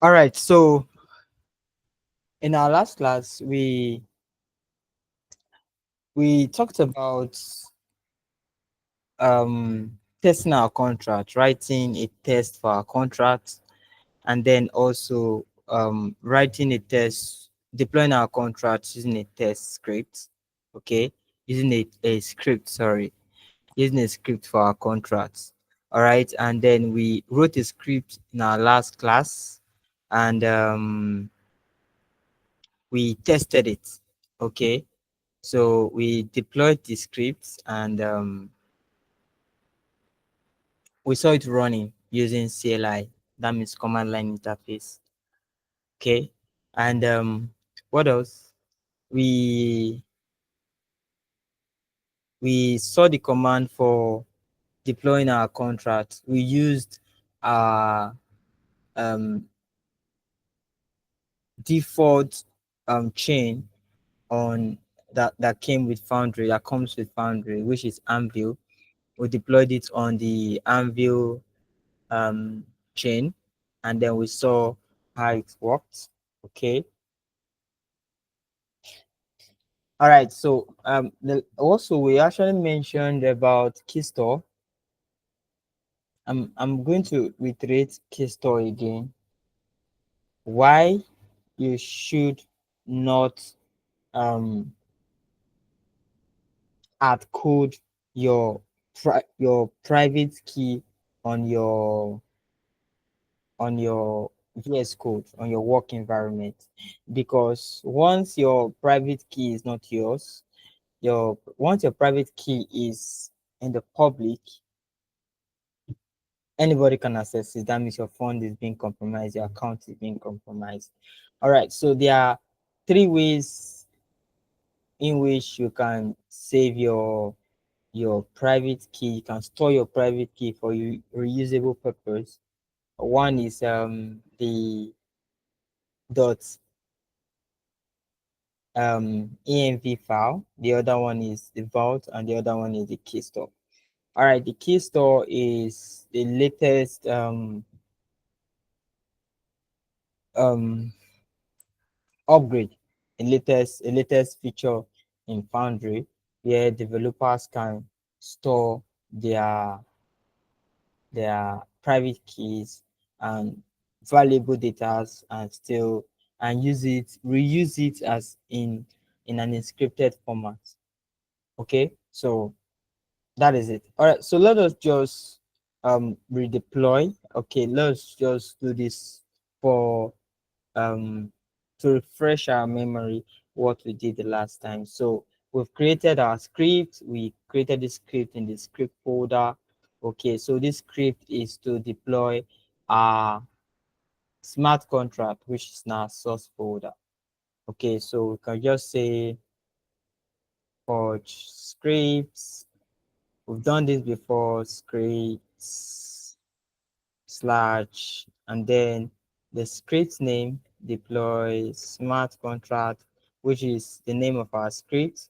All right, so in our last class, we talked about testing our contract, writing a test for our contract, and then also writing a test, deploying our contract using a test script. Okay, using a script, sorry, using a script for our contracts. All right, and then we wrote a script in our last class, and we tested it. Okay, so we deployed the scripts, and we saw it running using CLI, that means command line interface. Okay, and what else? We we saw the command for deploying our contract. We used our um, default chain on that came with Foundry, that comes with Foundry, which is Anvil. We deployed it on the Anvil chain, and then we saw how it worked. Okay. All right. So also we actually mentioned about key store. I'm going to reiterate key store again. Why you should not add code your private key on your VS Code on your work environment, because once your private key is not yours, once your private key is in the public, anybody can access it. That means your fund is being compromised, your account is being compromised. All right, so there are three ways in which you can save your private key. You can store your private key for reusable purpose. One is the dot env file, the other one is the vault, and the other one is the key store. All right, the key store is the latest um upgrade, a latest feature in Foundry, where developers can store their private keys and valuable data, and still and reuse it as in an encrypted format. Okay, so that is it. All right, so let us just redeploy. Okay, let's just do this for um to refresh our memory what we did the last time. So we've created our script. We created this script in the script folder. Okay, so this script is to deploy our smart contract, which is now source folder. Okay, so we can just say forge scripts. We've done this before, scripts slash, and then the script name, deploy smart contract, which is the name of our script.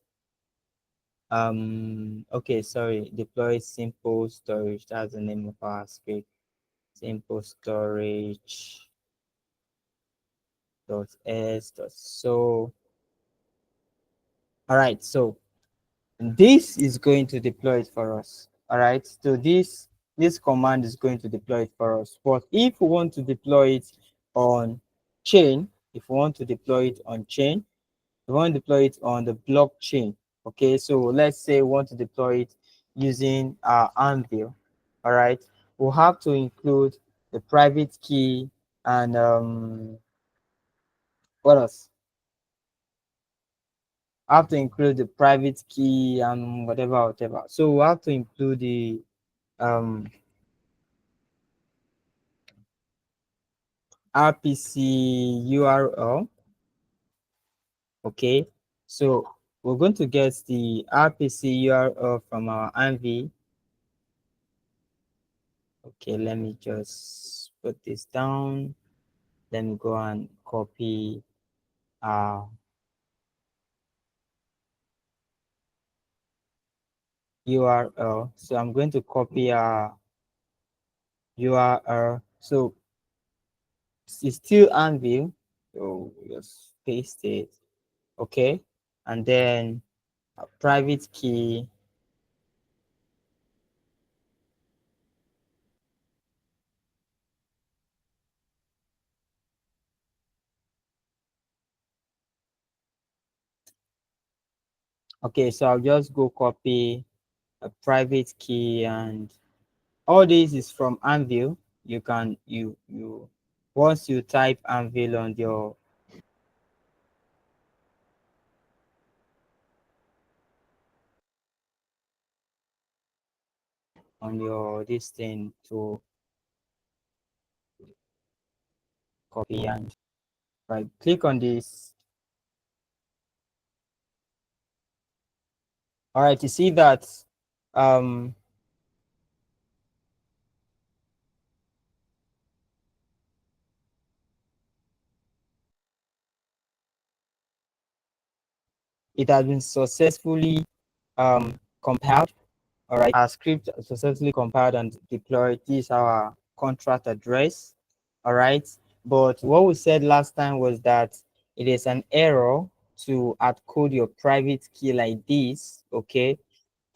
Okay, sorry, deploy simple storage, that's the name of our script. Simple storage dot s dot so. All right, so this is going to deploy it for us. All right, so this command is going to deploy it for us. But if we want to deploy it on chain, if we want to deploy it on chain, we want to deploy it on the blockchain. Okay, so let's say we want to deploy it using our Anvil. All right, we'll have to include the private key and what else? I have to include the private key and whatever. So we have to include the um RPC URL. Okay, so we're going to get the RPC URL from our Envy. Okay, let me just put this down. Let me go and copy our URL. So I'm going to copy our URL. So It's still Anvil. So just paste it. Okay. And then a private key. Okay, so I'll just go copy a private key, and all this is from Anvil. You can you once you type Anvil on your this thing to copy, and right click on this. All right, you see that um it has been successfully compiled. All right, our script successfully compiled and deployed. This is our contract address. All right, but what we said last time was that it is an error to add code your private key like this. Okay,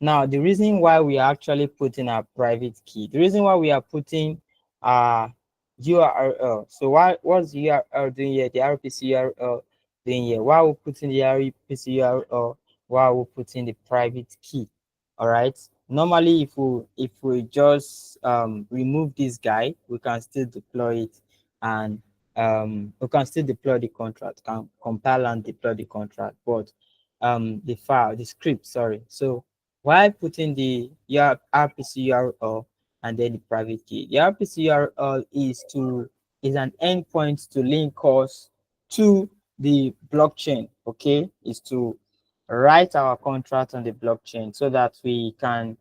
now, the reason why we are actually putting our private key, the reason why we are putting our URL. So what's the URL doing here? The RPC URL doing here. Why are we putting the RPC URL? Why are we putting the private key? All right. Normally, if we just remove this guy, we can still deploy it, and we can still deploy the contract, can compile and deploy the contract, but the file, the script, sorry. So while putting the RPC URL and then the private key. The RPC URL is an endpoint to link us to the blockchain. Okay, is to write our contract on the blockchain so that we can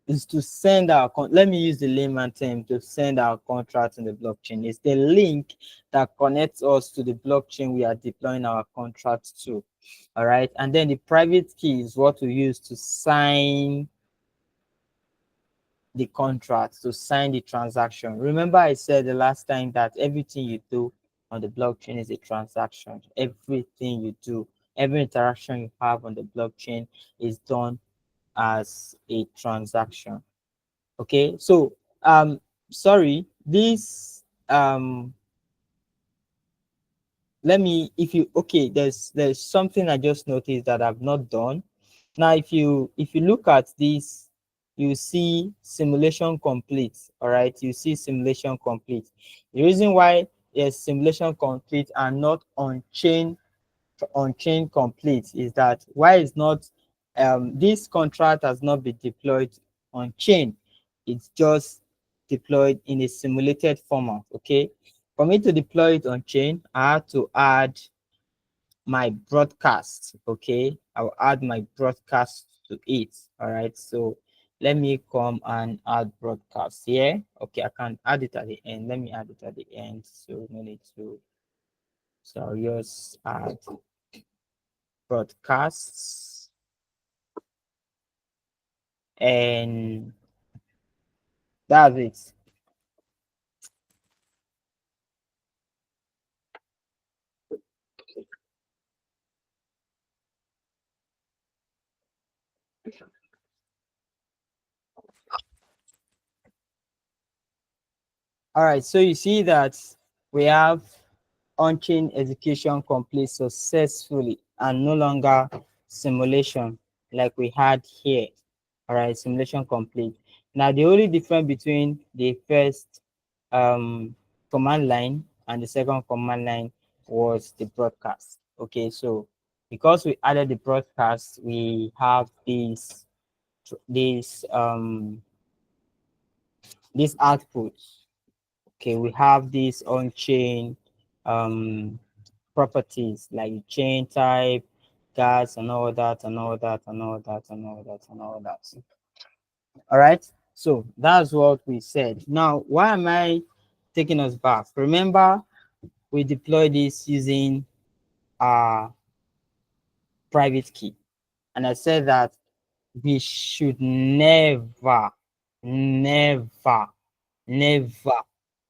is to send our let me use the layman term, to send our contract on the blockchain. It's the link that connects us to the blockchain we are deploying our contract to. All right, and then the private key is what we use to sign the contract, to sign the transaction. Remember, I said the last time that everything you do on the blockchain is a transaction. Everything you do, every interaction you have on the blockchain is done as a transaction. Okay, so sorry, this let me, if you, okay, there's something I just noticed that I've not done. Now if you look at this, you see simulation complete. All right, you see simulation complete. The reason why there's simulation complete and not on chain complete is that why is not this contract has not been deployed on chain. It's just deployed in a simulated format. Okay, for me to deploy it on chain, I have to add my broadcast. Okay, I'll add my broadcast to it. All right, so let me come and add broadcast here. Okay, I can add it at the end. Let me add it at the end, so no need to. So I'll just add broadcasts, and that's it. All right, so you see that we have on-chain execution complete successfully and no longer simulation like we had here. All right, simulation complete. Now, the only difference between the first command line and the second command line was the broadcast. Okay, so because we added the broadcast, we have this this output. Okay, we have these on-chain properties like chain type, gas, and all that, and all that, and all that, and all that, and all that. All right, so that's what we said. Now, why am I taking us back? Remember, we deployed this using our private key, and I said that we should never, never, never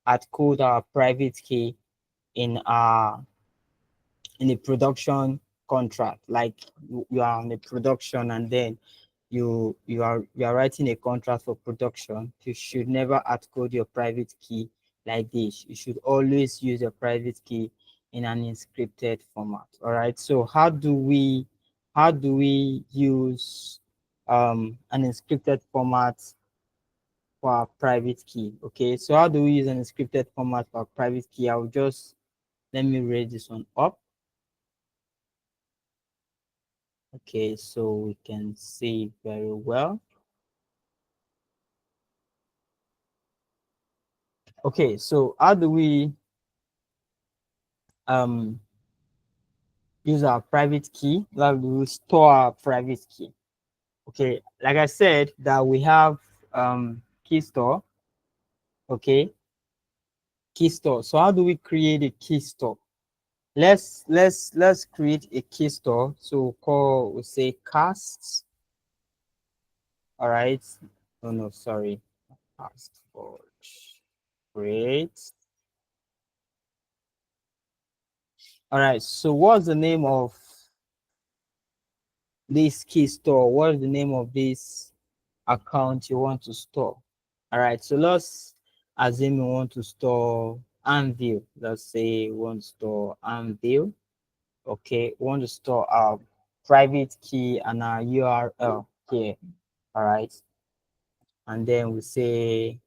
hard code our private key in our in a production contract. Like you are on a production, and then you are writing a contract for production. You should never hard code your private key like this. You should always use your private key in an encrypted format. All right. So how do we use an encrypted format for our private key? Okay. So how do we use an encrypted format for our private key? I'll just let me raise this one up. Okay, so we can see very well. Okay, so how do we um use our private key? Like we will store our private key. Okay, like I said, that we have key store. Okay, key store. So how do we create a key store? Let's create a key store. So we'll say cast. All right. Oh no, sorry. Cast for create. All right. So what's the name of this key store? What is the name of this account you want to store? All right, so let's assume we want to store Anvil. Let's say we want to store Anvil. Okay, we want to store our private key and our URL here. All right, and then we say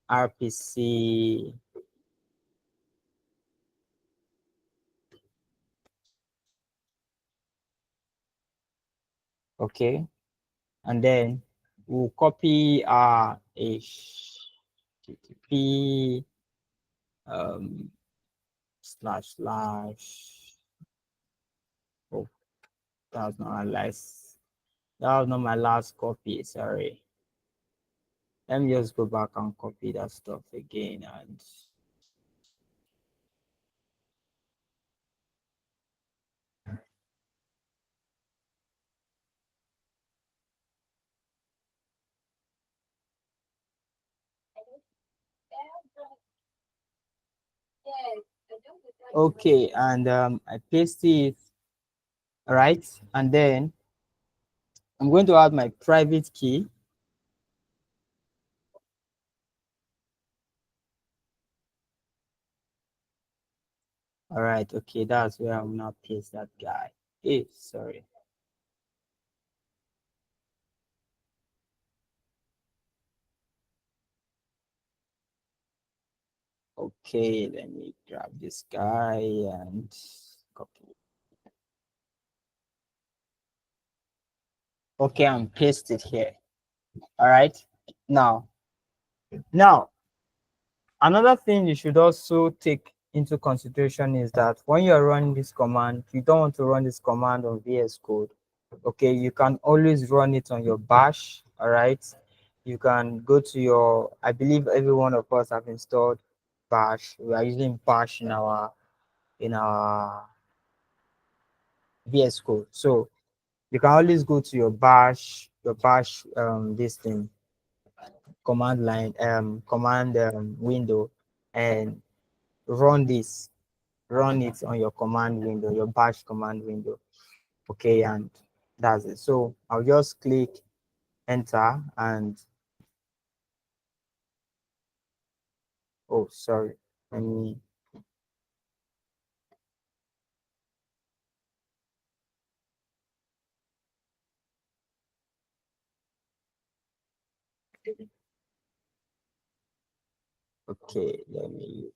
RPC. Okay, and then we'll copy our HTTP um slash slash. Oh, that was not my last. That was not my last copy. Sorry. Let me just go back and copy that stuff again. And okay, and I paste it. All right, and then I'm going to add my private key. All right, okay, that's where I'm gonna paste that guy. Hey, sorry. Okay, let me grab this guy and copy. Okay, I'm pasted here. All right. Now, now another thing you should also take into consideration is that when you're running this command, you don't want to run this command on VS Code. Okay, you can always run it on your bash. All right, you can go to your, I believe every one of us have installed bash. We are using bash in our VS Code. So you can always go to your bash this thing command line command window, and run this run it on your command window, your bash command window. Okay, and that's it. So I'll just click enter and oh sorry, let me okay, let me use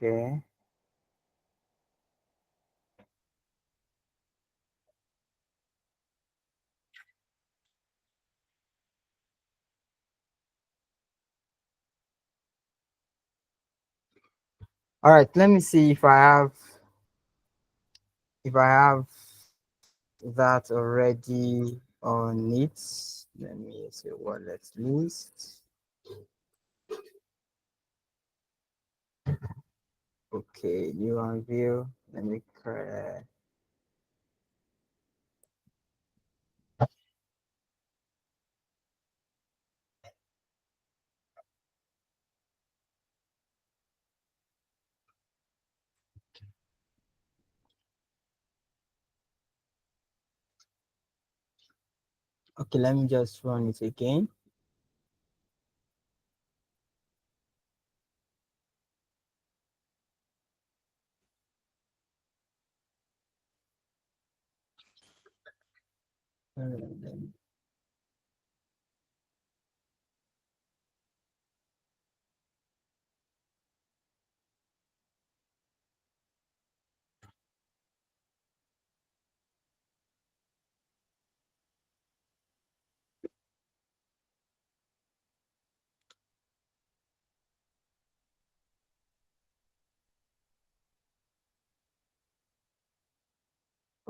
okay. All right, let me see if I have if I have that already on it, let me say wallet list. Okay, new unveil. Let me create. Okay, let me just run it again.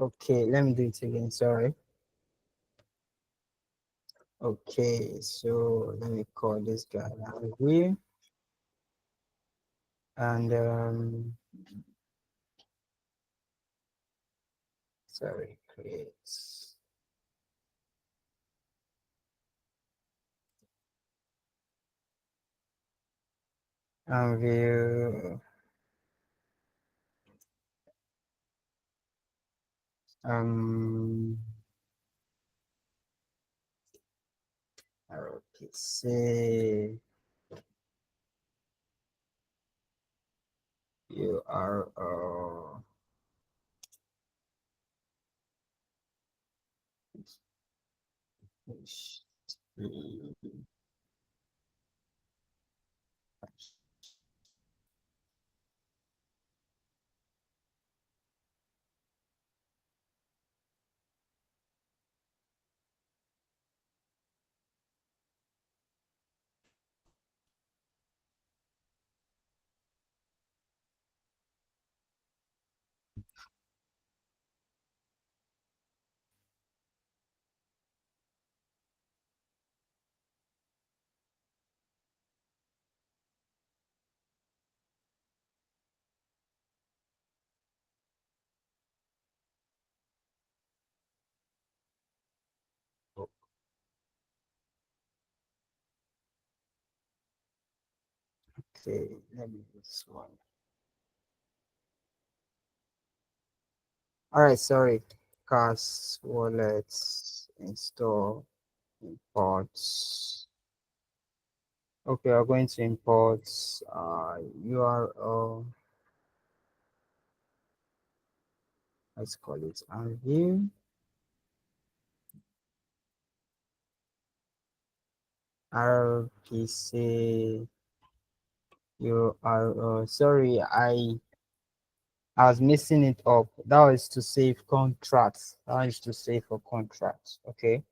Okay, let me do it again. Sorry. Okay, so let me call this guy down here. And sorry, create. Unveil. Um, okay, say you are okay. Let me do this one. All right, sorry. Cast wallets install imports. Okay, we're going to import URL. Let's call it unview. RPC URL. Sorry, I was missing it up. That was to save contracts. That is to save for contracts. Okay.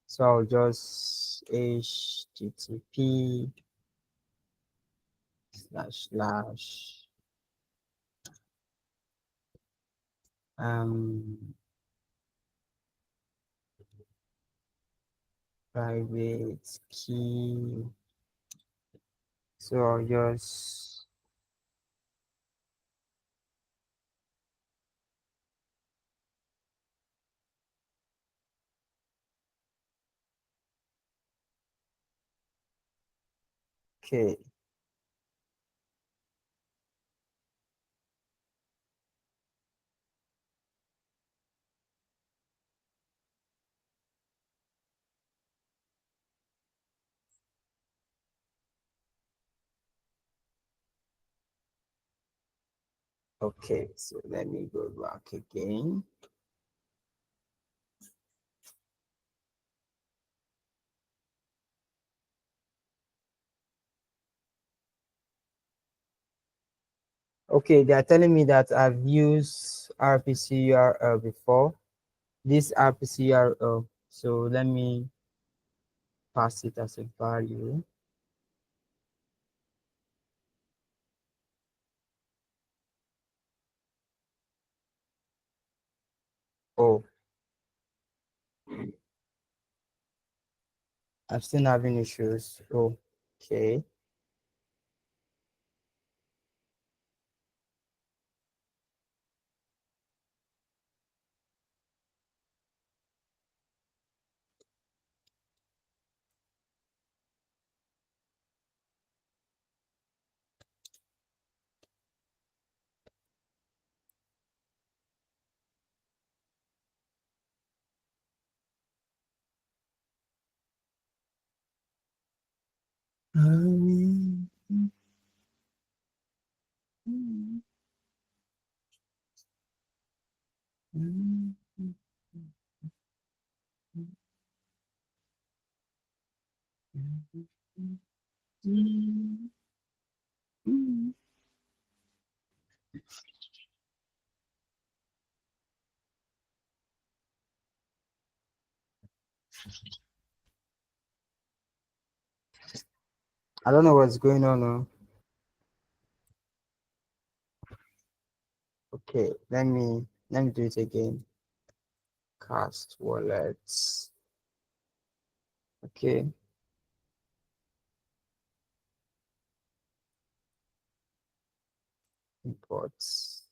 So I'll just HTTP / um private key. So I'll just okay. Okay, so let me go back again. Okay, they are telling me that I've used RPC URL before. This RPC URL. So let me pass it as a value. Oh, I'm still having issues. Oh, okay. I don't know what's going on. Oh. Okay, let me do it again. Cast wallets. Okay. Imports.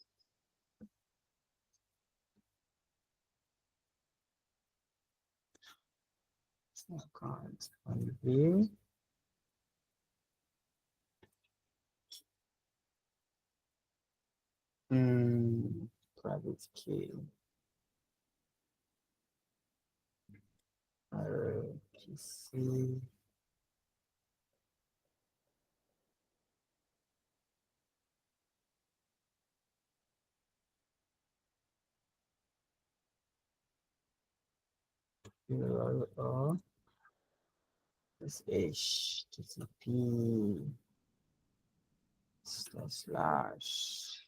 Account on view. Private key. PC. URL HTTP slash.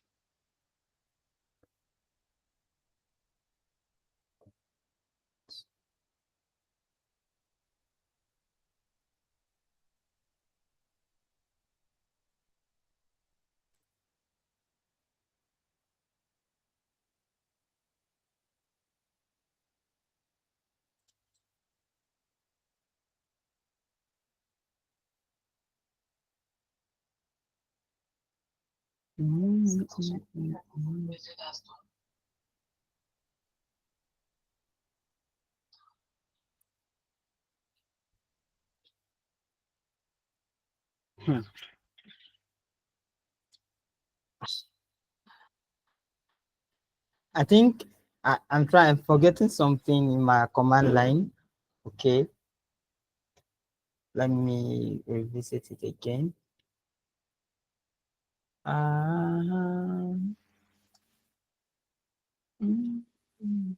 I think I'm forgetting something in my command line. Okay, let me revisit it again. Um, mm, mm.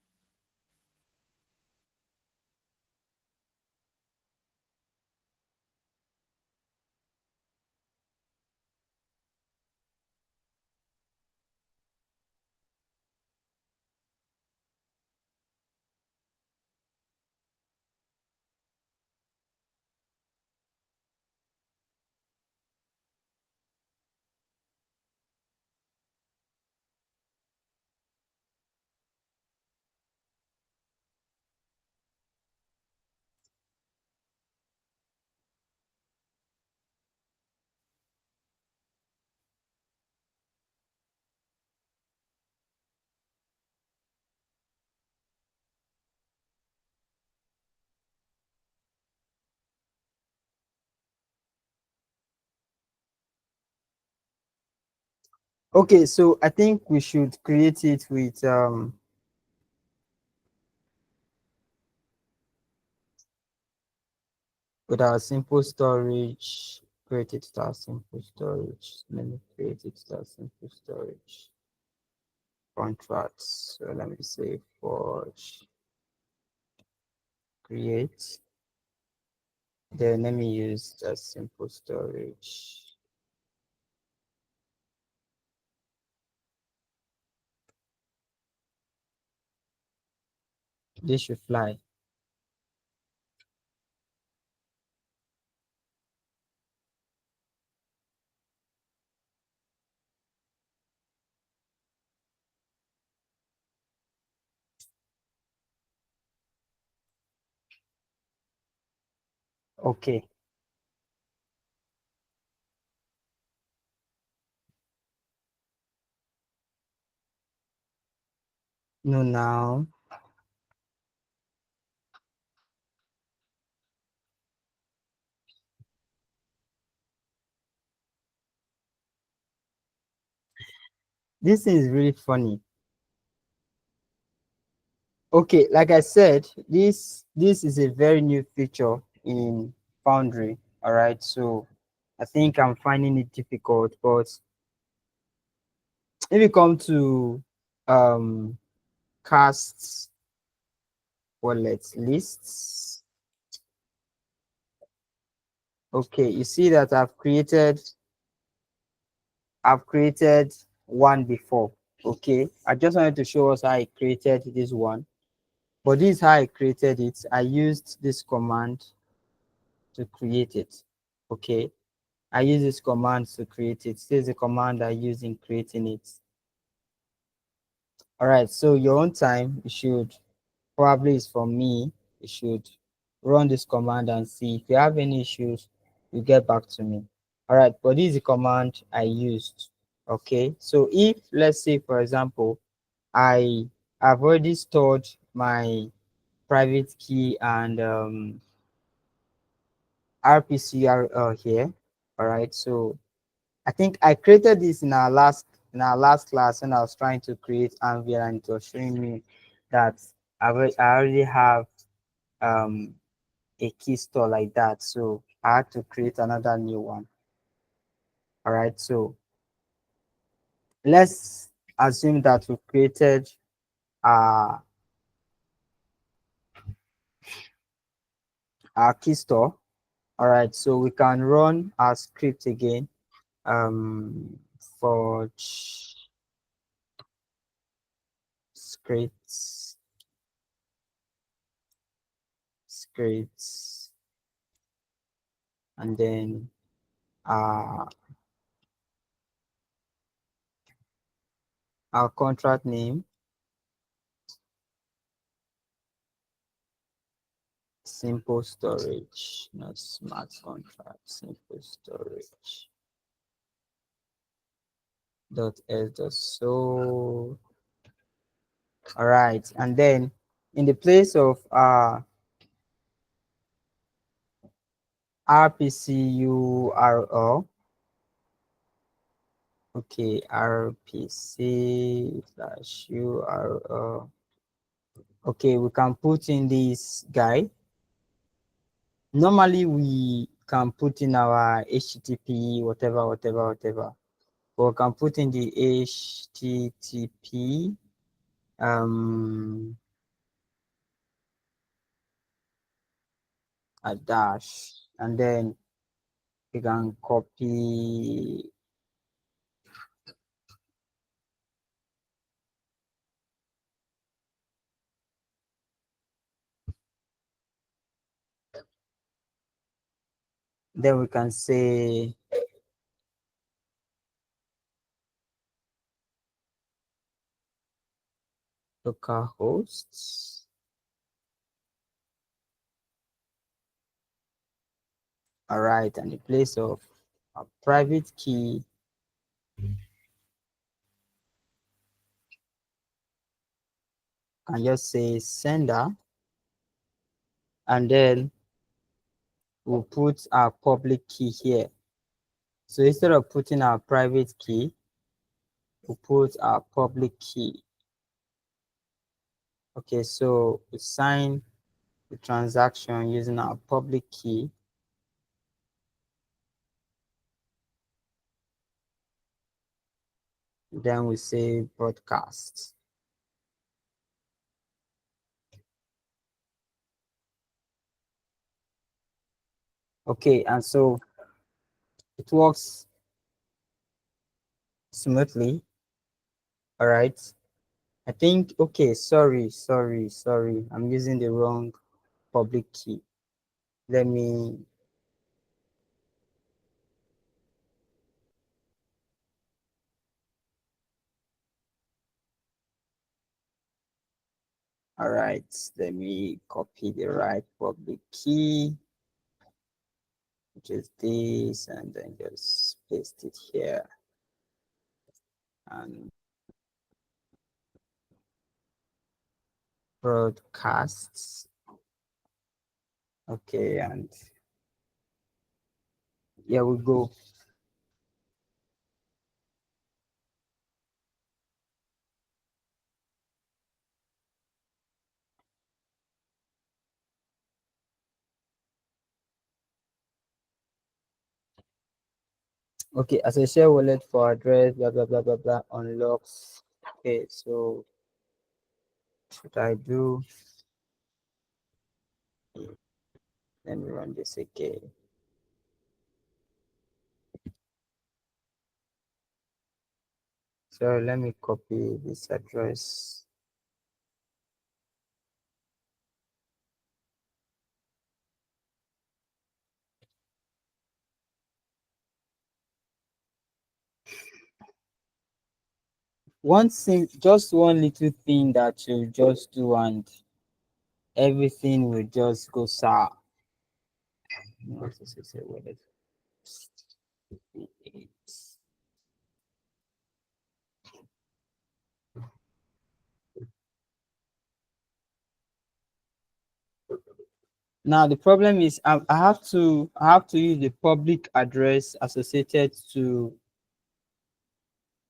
Okay, so I think we should create it with our simple storage. Create it with our simple storage. Let me create it with our simple storage contracts. So let me say forge create. Then let me use a simple storage. This should fly. Okay. No, now. This is really funny. Okay, like I said, this is a very new feature in Foundry. All right, so I think I'm finding it difficult, but if you come to cast wallet lists, okay, you see that I've created one before. Okay, I just wanted to show us how I created this one, but this is how I created it. I used this command to create it. Okay, I use this command to create it. This is the command I use in creating it. All right, so your own time, you should probably is for me. You should run this command and see if you have any issues, you get back to me. All right, but this is the command I used. Okay, so if let's say for example, I have already stored my private key and RPCR here. All right, so I think I created this in our last class when I was trying to create Anvil, and it was showing me that I already have um a key store like that, so I had to create another new one. All right, so let's assume that we created uh our key store. All right, so we can run our script again. For scripts, scripts, and then uh our contract name, simple storage, not smart contract, simple storage dot s dot so. All right, and then in the place of rpc url, okay, rpc slash url, okay, we can put in this guy. Normally we can put in our http whatever, but we can put in the http a dash, and then we can copy. Then we can say localhost. All right, and in place of a private key, can just say sender, and then we'll put our public key here. So instead of putting our private key, we'll put our public key. Okay, so we sign the transaction using our public key. Then we say broadcast. Okay, and so it works smoothly. All right. I think, okay, sorry. I'm using the wrong public key. Let me, all right, let me copy the right public key. which is this, and then just paste it here. And broadcasts. Okay, and here we go. Okay, as a share wallet for address, blah blah blah blah blah unlocks. Okay, so what I do? Let me run this again. So let me copy this address. One thing, just one little thing that you just do, and everything will just go sour. What is it? Wallet. Now the problem is I have to use the public address associated to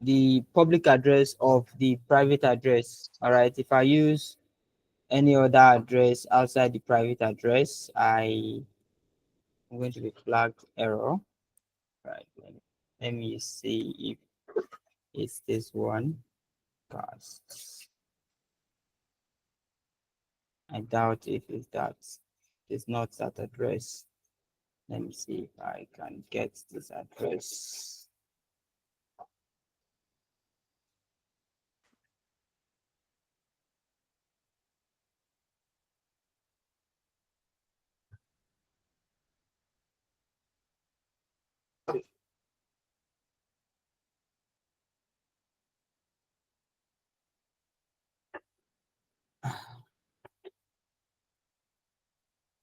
the public address of the private address. All right. If I use any other address outside the private address, I'm going to be flagged error. Right. Let me see if it's this one. Cause I doubt if it's that. It's not that address. Let me see if I can get this address.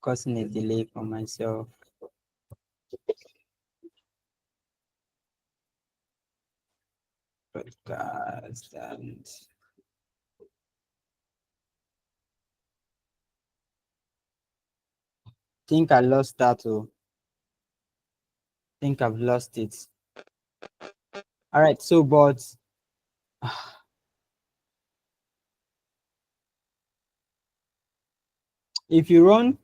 Causing a delay for myself. Podcast and think I lost that. Oh, think I've lost it. All right. So, but if you run,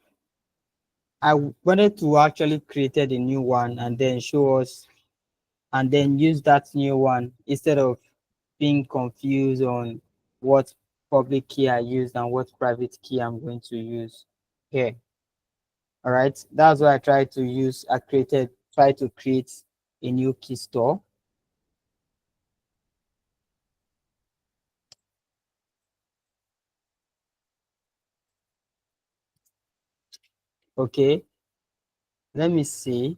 I wanted to actually created a new one and then show us and then use that new one instead of being confused on what public key I used and what private key I'm going to use here. All right. That's why I tried to use, try to create a new key store. Okay. Let me see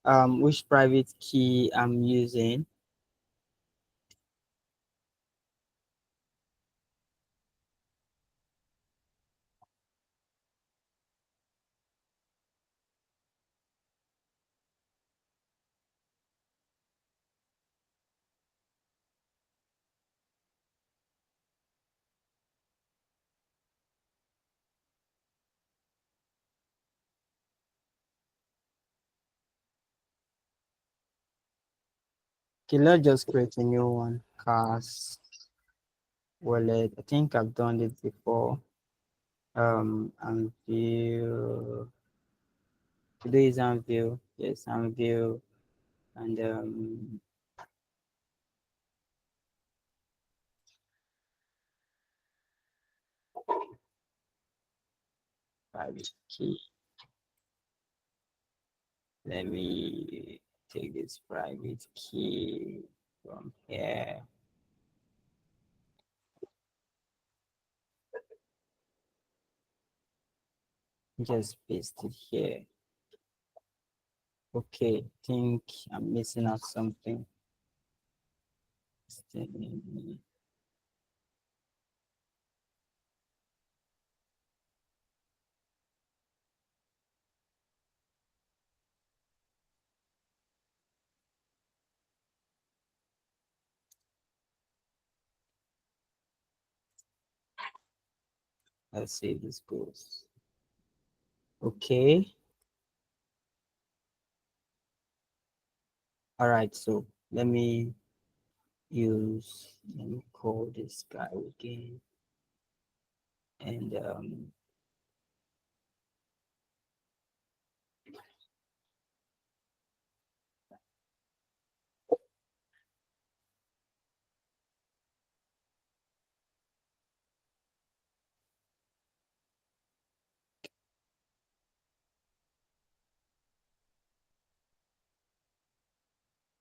which private key I'm using. Okay, let's just create a new one. Cast wallet. I think I've done it before. Unveil. Today is unveil. Yes, unveil. And private key. Let me take this private key from here. Just paste it here. Okay, think I'm missing out something. Let's see if this goes. Okay. All right. So let me call this guy again. And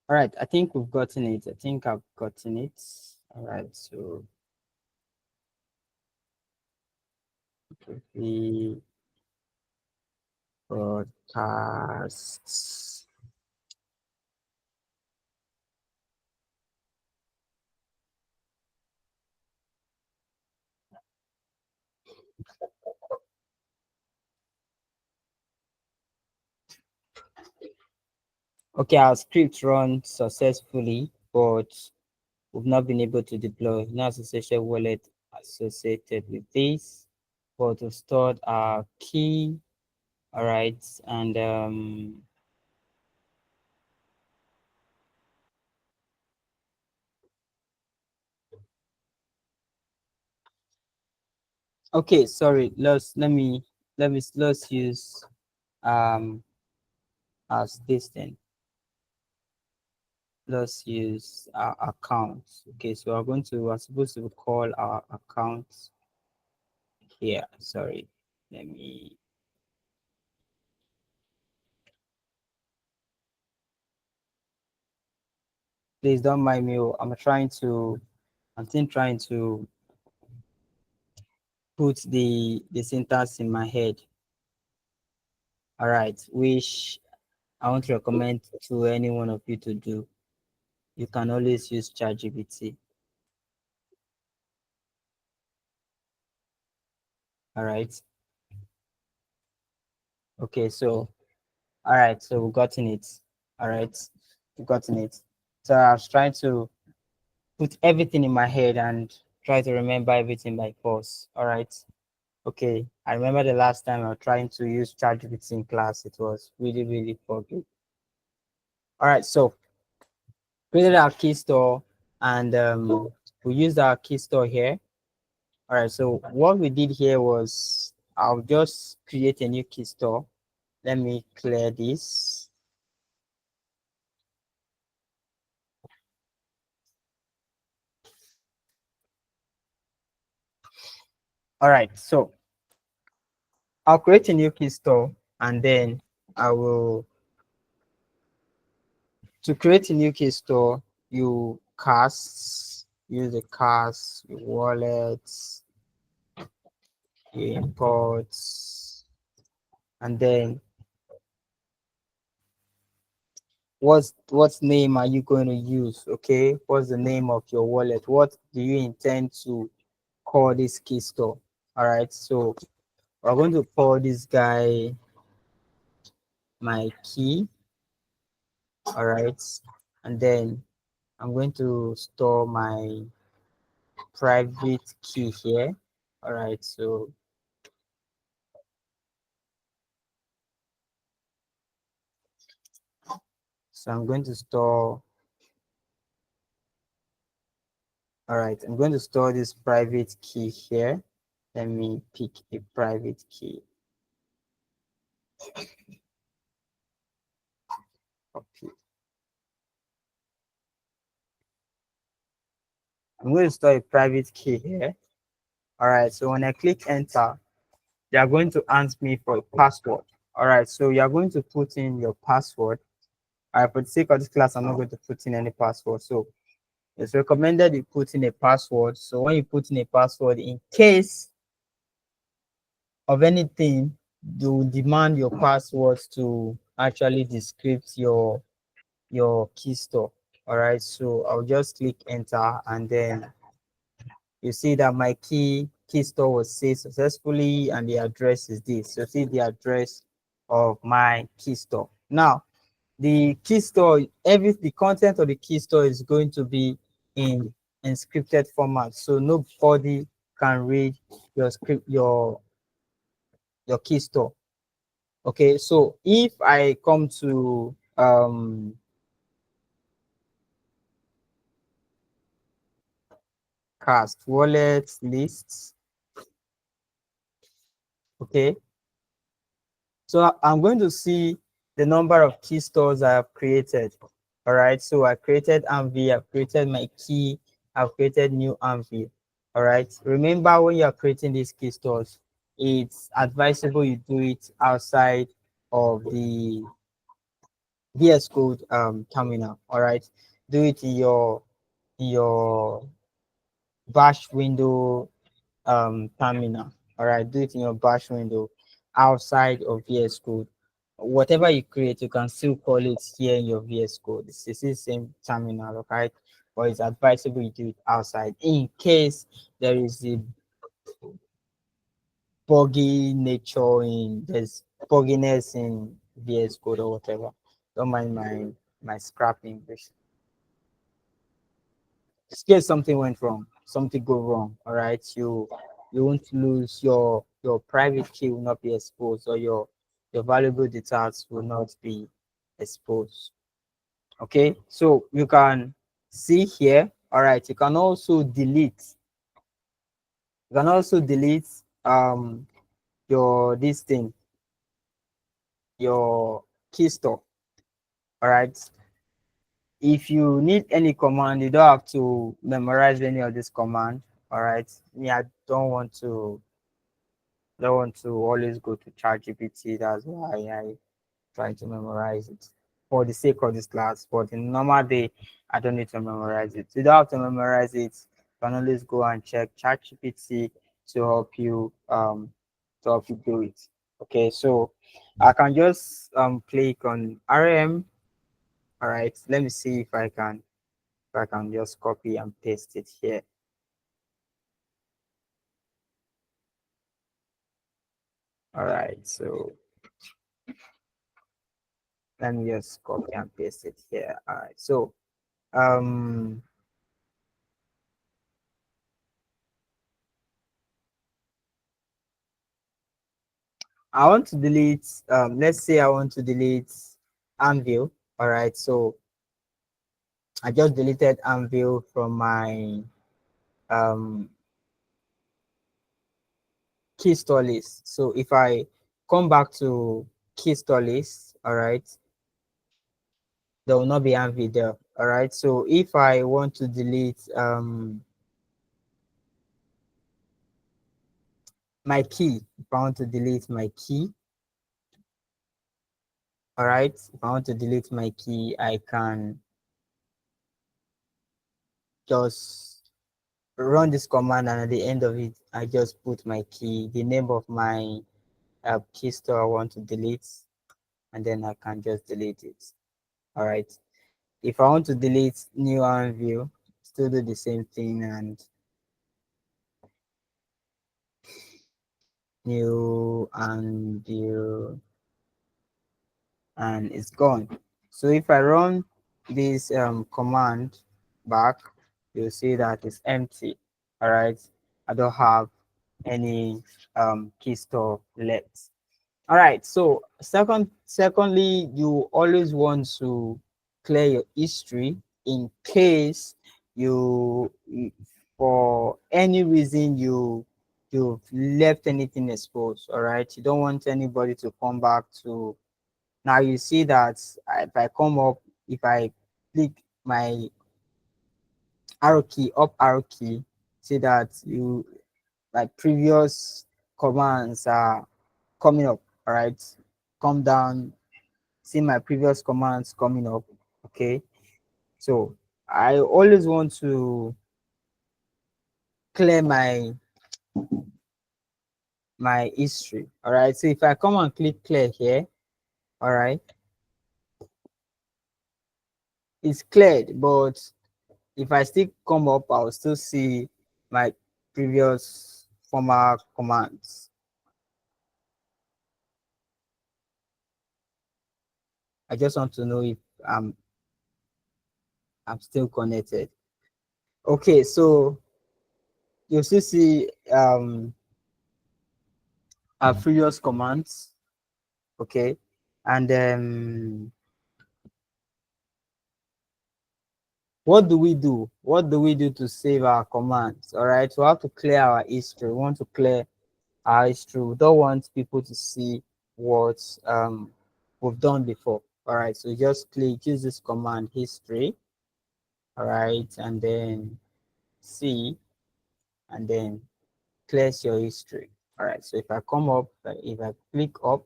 all right, I think we've gotten it. I think I've gotten it. All right, so the broadcasts. Okay, our script run successfully, but we've not been able to deploy no association wallet associated with this, but we stored our key. All right, and okay, sorry, let's use as this thing. Let's use our accounts. Okay, so we're supposed to call our accounts here. Sorry, let me. Please don't mind me. I'm still trying to put the syntax in my head. All right, which I want to recommend to any one of you to do. You can always use ChatGPT. All right. Okay, so all right, so we've gotten it. All right, we've gotten it. So I was trying to put everything in my head and try to remember everything by force. All right. Okay. I remember the last time I was trying to use ChatGPT in class. It was really, really foggy. All right. So created our key store and we used our key store here. All right. So what we did here was I'll just create a new key store. Let me clear this. All right. So I'll create a new key store and then I will to create a new key store, you use the cast, your wallets, your imports, and then what name are you going to use? Okay, what's the name of your wallet? What do you intend to call this key store? All right, so we're going to call this guy my key. All right, and then I'm going to store my private key here. All right, so I'm going to store, all right, I'm going to store this private key here. Let me pick a private key. Copy. I'm going to store a private key here. All right, so when I click enter, they are going to ask me for a password. All right, so you are going to put in your password. All right, for the sake of this class, I'm not going to put in any password. So it's recommended you put in a password. So when you put in a password, in case of anything, they will demand your passwords to actually decrypt your key store. All right, so I'll just click enter and then you see that my key store was saved successfully and the address is this. So see the address of my key store. Now the key store, the content of the key store is going to be in encrypted format, so nobody can read your script, your key store. Okay, so if I come to cast wallet lists, okay, so I'm going to see the number of key stores I have created. All right, so I created Anvi, I've created my key, I've created new Anvi. All right, remember when you're creating these key stores, it's advisable you do it outside of the VS Code terminal. All right, do it in your bash window terminal. All right, do it in your bash window outside of VS Code. Whatever you create, you can still call it here in your VS Code. It's the same terminal, okay? But it's advisable you do it outside in case there is a buggy nature in there's bugginess in VS Code or whatever. Don't mind my scrap English. In case something went wrong, something go wrong, all right, you won't lose your private key will not be exposed, or your valuable data will not be exposed. Okay, so you can see here, all right, you can also delete, your this thing, your key store. All right, if you need any command, you don't have to memorize any of this command. All right, me, I don't want to always go to ChatGPT. That's why I try to memorize it for the sake of this class. But in normal day, I don't need to memorize it. You don't have to memorize it. You can always go and check ChatGPT to help you do it. Okay, so I can just click on RM. All right, let me see if I can just copy and paste it here. All right, so let me just copy and paste it here. All right, so um I want to delete, let's say I want to delete Anvil. All right, so I just deleted Anvil from my um, key store list. So if I come back to key store list, all right, there will not be Anvil there. All right, so if I want to delete my key, if I want to delete my key, all right, if I want to delete my key, I can just run this command, and at the end of it, I just put my key, the name of my key store I want to delete, and then I can just delete it. All right. If I want to delete new and view, still do the same thing, and new and view, and it's gone. So if I run this command back, you'll see that it's empty. All right. I don't have any key store left. All right, so secondly, you always want to clear your history in case for any reason you've left anything exposed. All right, you don't want anybody to come back to. Now you see that if I come up, if I click my arrow key, up arrow key, see that my previous commands are coming up. All right, come down, see my previous commands coming up. Okay, so I always want to clear my history. All right, so if I come and click clear here, all right, it's cleared, but if I still come up, I'll still see my previous former commands. I just want to know if I'm still connected. Okay, so you still see our previous commands. Okay, and what do we do? What do we do to save our commands? All right, we have to clear our history. We want to clear our history. We don't want people to see what we've done before. All right, so just click, use this command history. All right, and then see, and then clears your history. All right, so if I come up, if I click up,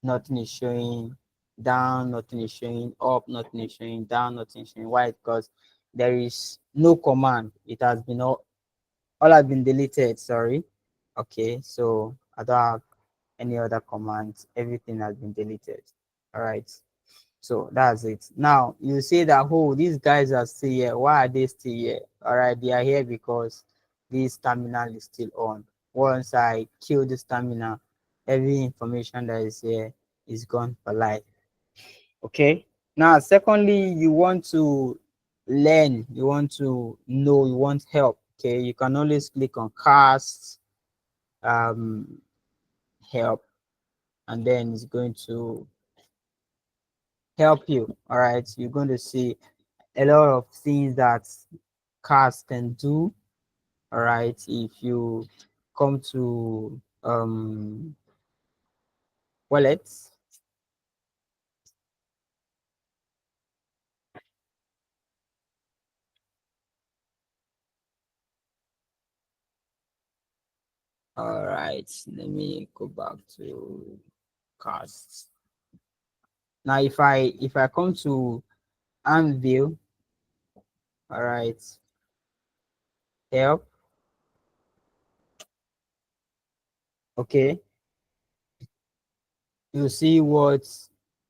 nothing is showing, down nothing is showing, up nothing is showing, down nothing is showing. Why? Because there is no command. It has been all have been deleted. Sorry. Okay, so I don't have any other commands. Everything has been deleted. All right, so that's it. Now you say that, oh, these guys are still here. Why are they still here? All right, they are here because this terminal is still on. Once I kill this terminal, every information that is here is gone for life. Okay. Now, secondly, you want to learn, you want to know, you want help. Okay, you can always click on cast help, and then it's going to help you. All right, you're going to see a lot of things that cars can do. All right, if you come to wallets. All right, let me go back to cars. Now if I come to Anvil, all right, help. Okay, you see what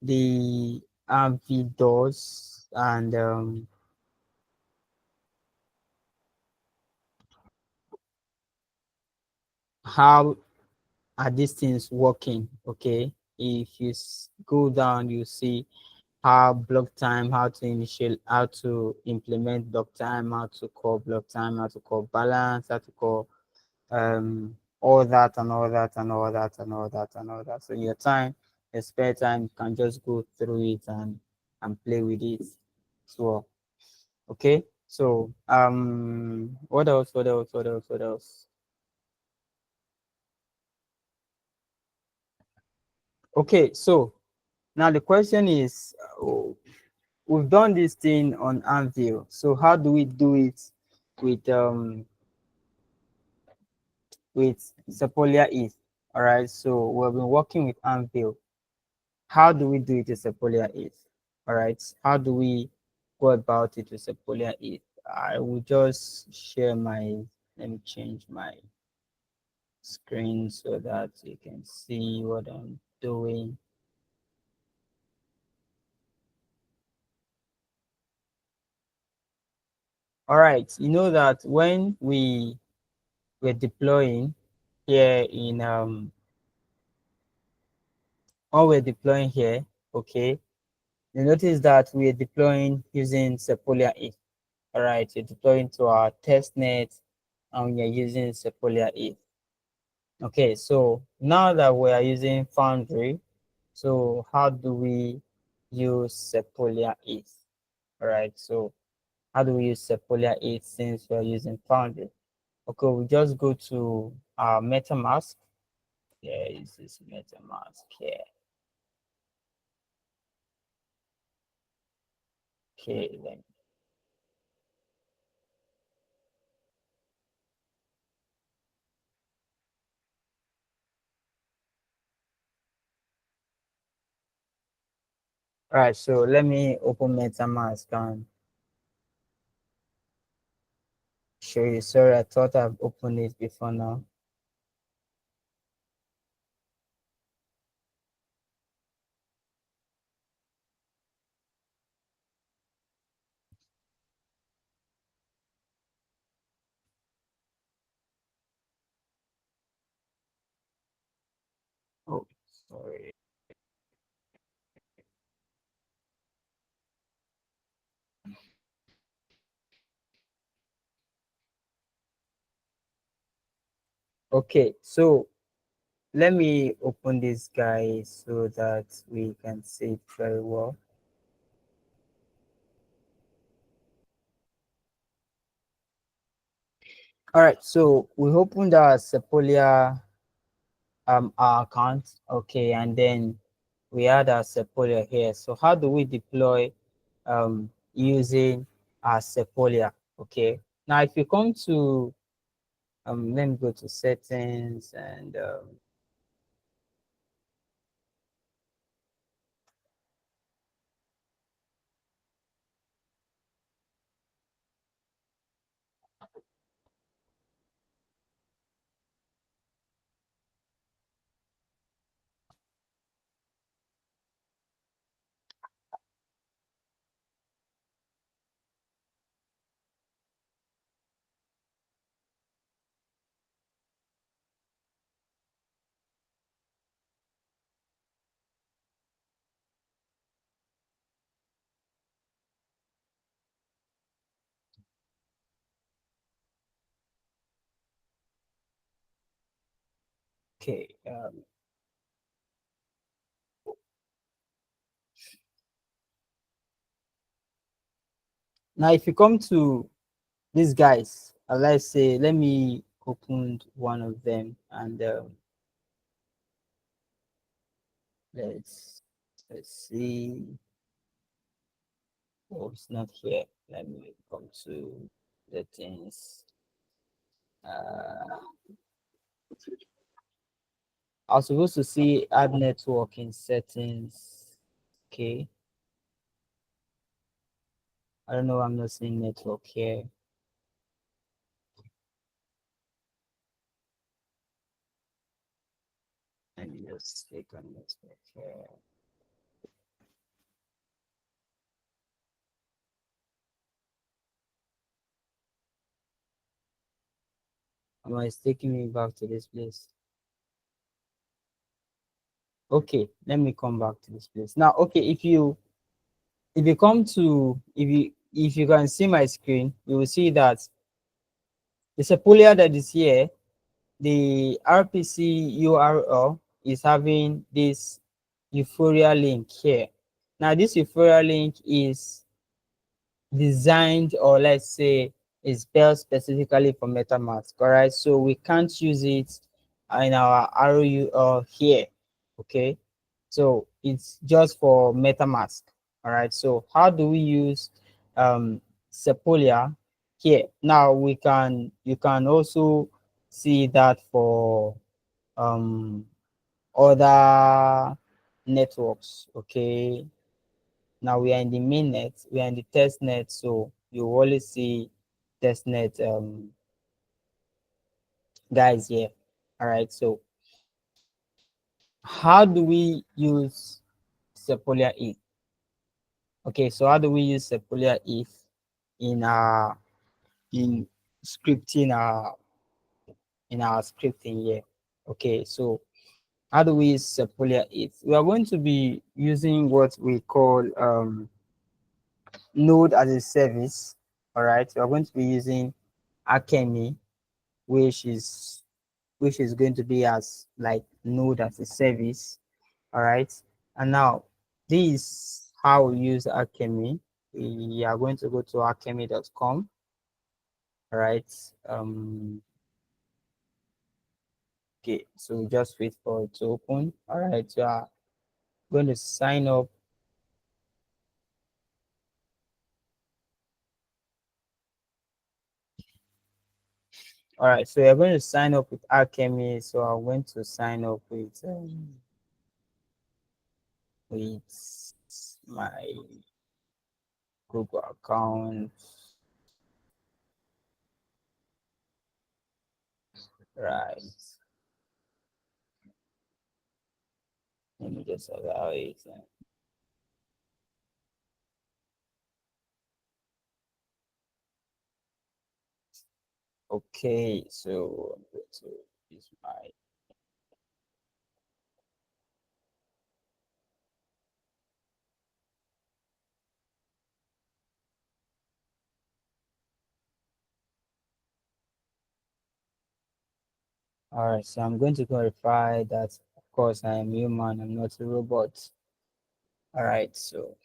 the Anvil does, and how are these things working. Okay, if you go down, you see how block time, how to initial, how to implement block time, how to call block time, how to call balance, how to call all that and all that and all that and all that and all that. So your time, your spare time, you can just go through it and play with it as well. Okay. So what else? What else? What else? What else? Okay, so now the question is, we've done this thing on Anvil. So how do we do it with Sepolia ETH? All right. So we've been working with Anvil. How do we do it with Sepolia ETH? All right. How do we go about it with Sepolia ETH? I will just share my. Let me change my screen so that you can see what I'm doing. All right. You know that when we were deploying here in when we're deploying here, okay, you notice that we're deploying using Sepolia ETH. All right, you're deploying to our test net and we're using Sepolia ETH. Okay, so now that we are using Foundry, so how do we use Sepolia ETH? All right, so how do we use Sepolia ETH since we're using Foundry? Okay, we just go to our MetaMask. There is this MetaMask here. Okay, then. All right, so let me open MetaMask and show you. Sorry, I thought I've opened it before now. Oh, sorry. Okay, so let me open this guy so that we can see it very well. All right, so we opened our Sepolia our account, okay, and then we add our Sepolia here. So how do we deploy using our Sepolia? Okay, now if you come to let me go to settings and okay, now if you come to these guys, let's say let me open one of them and let's let's see. Oh, it's not here. Let me come to the things. Uh, I was supposed to see add network in settings. Okay. I don't know. I'm not seeing network here. Let me just click on network here. It's taking me back to this place. Okay, let me come back to this place. Now, okay, if you come to if you can see my screen, you will see that it's a polio that is here. The RPC URL is having this Euphoria link here. Now, this Euphoria link is designed, or let's say is built specifically for MetaMask. All right, so we can't use it in our RUL here. Okay, so it's just for MetaMask. All right, so how do we use Sepolia here? Now you can also see that for other networks. Okay, now we are in the main net, we are in the test net, so you always see test net guys here. All right, so how do we use Sepolia if? Okay, so how do we use Sepolia if in our in scripting our scripting here? Okay, so how do we use Sepolia if? We are going to be using what we call node as a service. All right, we are going to be using Alchemy, which is going to be as like node as a service. All right, and now this how we use Alchemy. We are going to go to alchemy.com. All right, okay, so just wait for it to open. All right, you are going to sign up. All right, so you're going to sign up with Alchemy. So I'm going to sign up with my Google account. Right. Let me just allow it. Okay, so I'm going to use my All right, so I'm going to clarify that, of course, I am human, I'm not a robot. All right, so,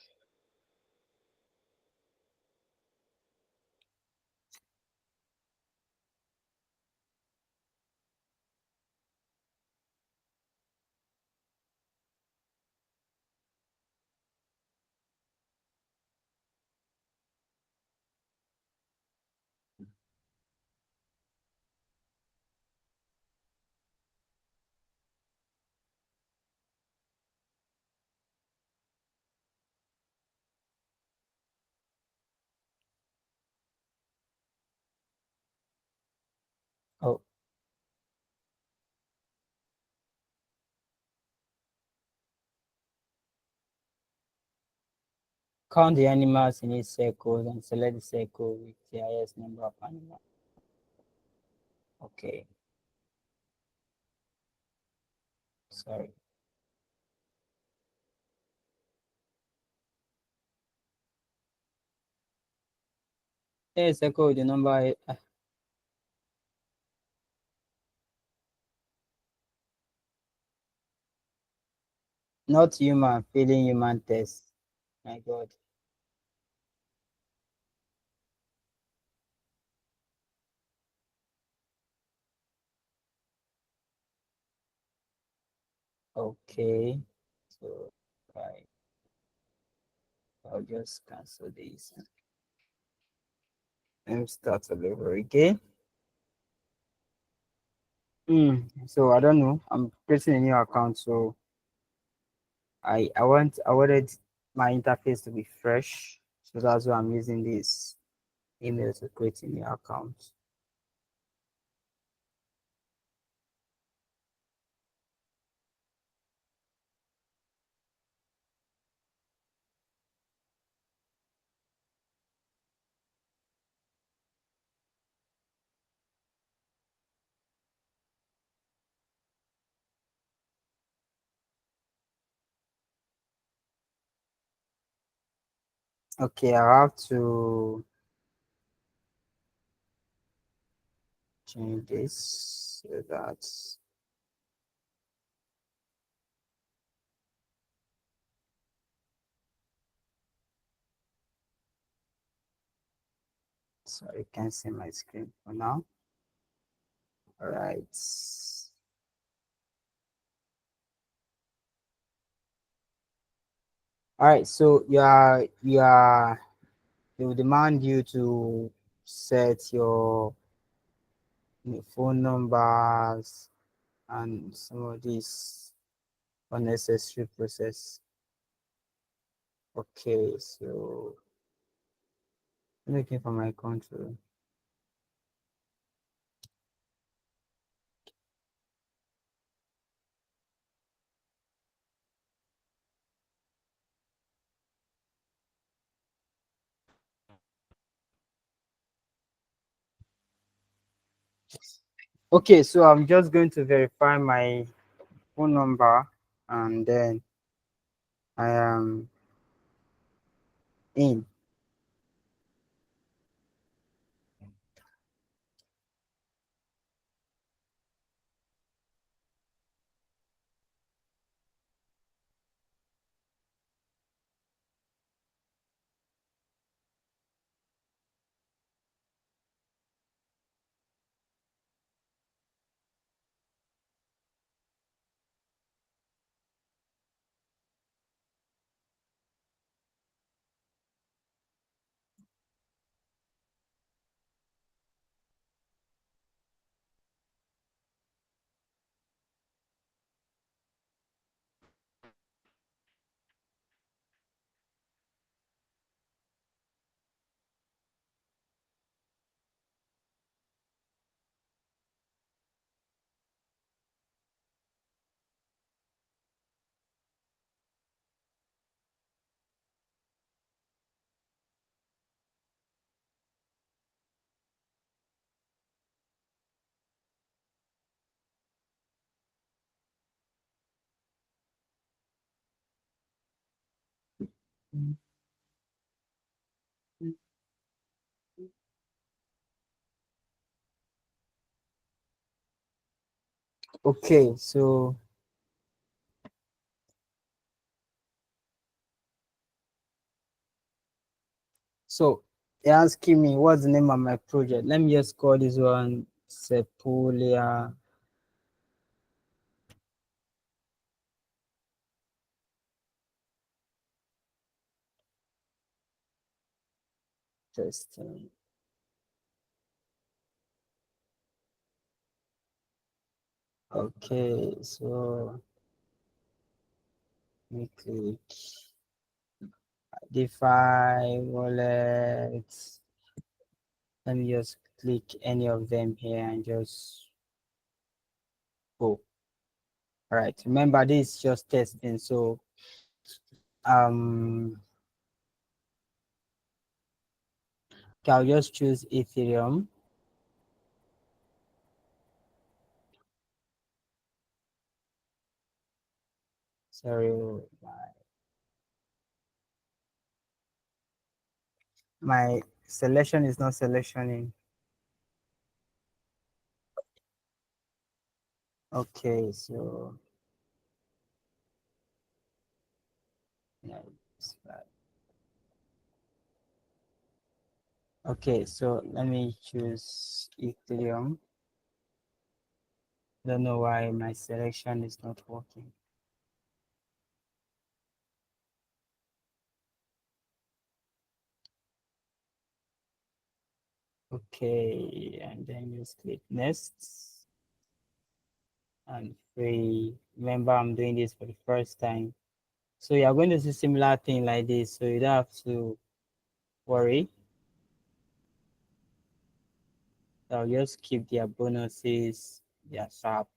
oh, count the animals in each circle and select the circle with the highest number of animals. Okay, sorry. Yeah, circle with the number, not human, failing human test. My God. Okay, so, right, I'll just cancel this. Let me start all over again. So I don't know. I'm creating a new account, so I wanted my interface to be fresh. So that's why I'm using this email to create a new account. Okay, I have to change this so that so you can see my screen for now. All right. All right, so they will demand you to set your phone numbers and some of these unnecessary process. Okay, so I'm looking for my control. Okay, so I'm just going to verify my phone number and then I am in. Okay, so you're asking me what's the name of my project. Let me just call this one Sepolia Testing. Okay, so we click DeFi wallets. Let me just click any of them here and just go. All right. Remember, this is just testing. So um, okay, I'll just choose Ethereum. Sorry, my selection is not selectioning. Okay, so yeah, it's bad. Okay, so let me choose Ethereum. Don't know why my selection is not working. Okay, and then just click next and free. Remember, I'm doing this for the first time. So you're going to see similar thing like this. So you don't have to worry. I'll just keep their bonuses, their sharp.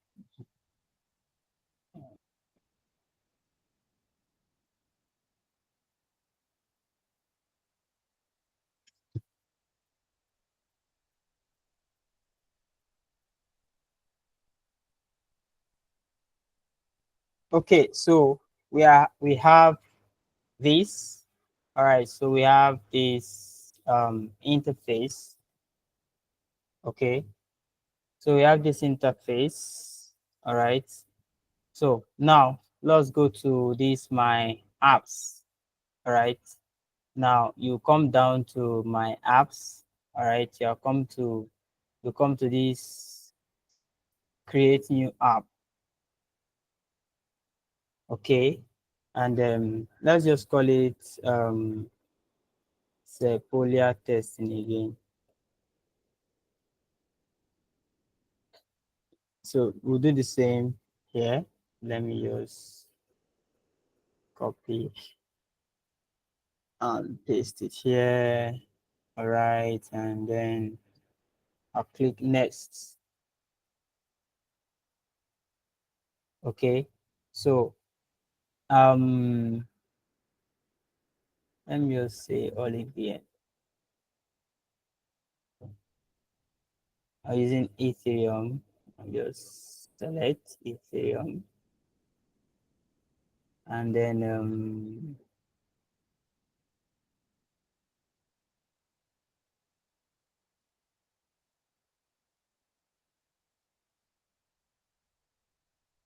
Okay, so we have this. All right, so we have this interface. Okay, so we have this interface. All right. So now let's go to this my apps. All right. Now you come down to my apps. All right. You come to this create new app. Okay. And let's just call it Sepolia testing again. So we'll do the same here. Let me just copy and paste it here. All right. And then I'll click next. Okay. So let me just say Olivier. I'm using Ethereum. I'll just select Ethereum. And then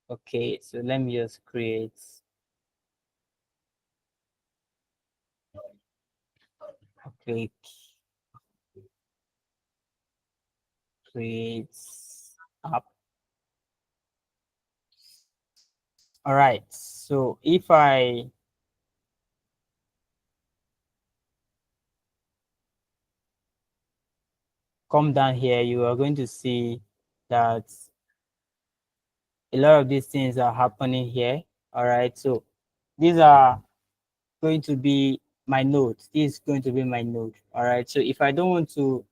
okay, so let me just create click create app. All right, so if I come down here, you are going to see that a lot of these things are happening here. All right, so these are going to be my node. This is going to be my node. All right, so if I don't want to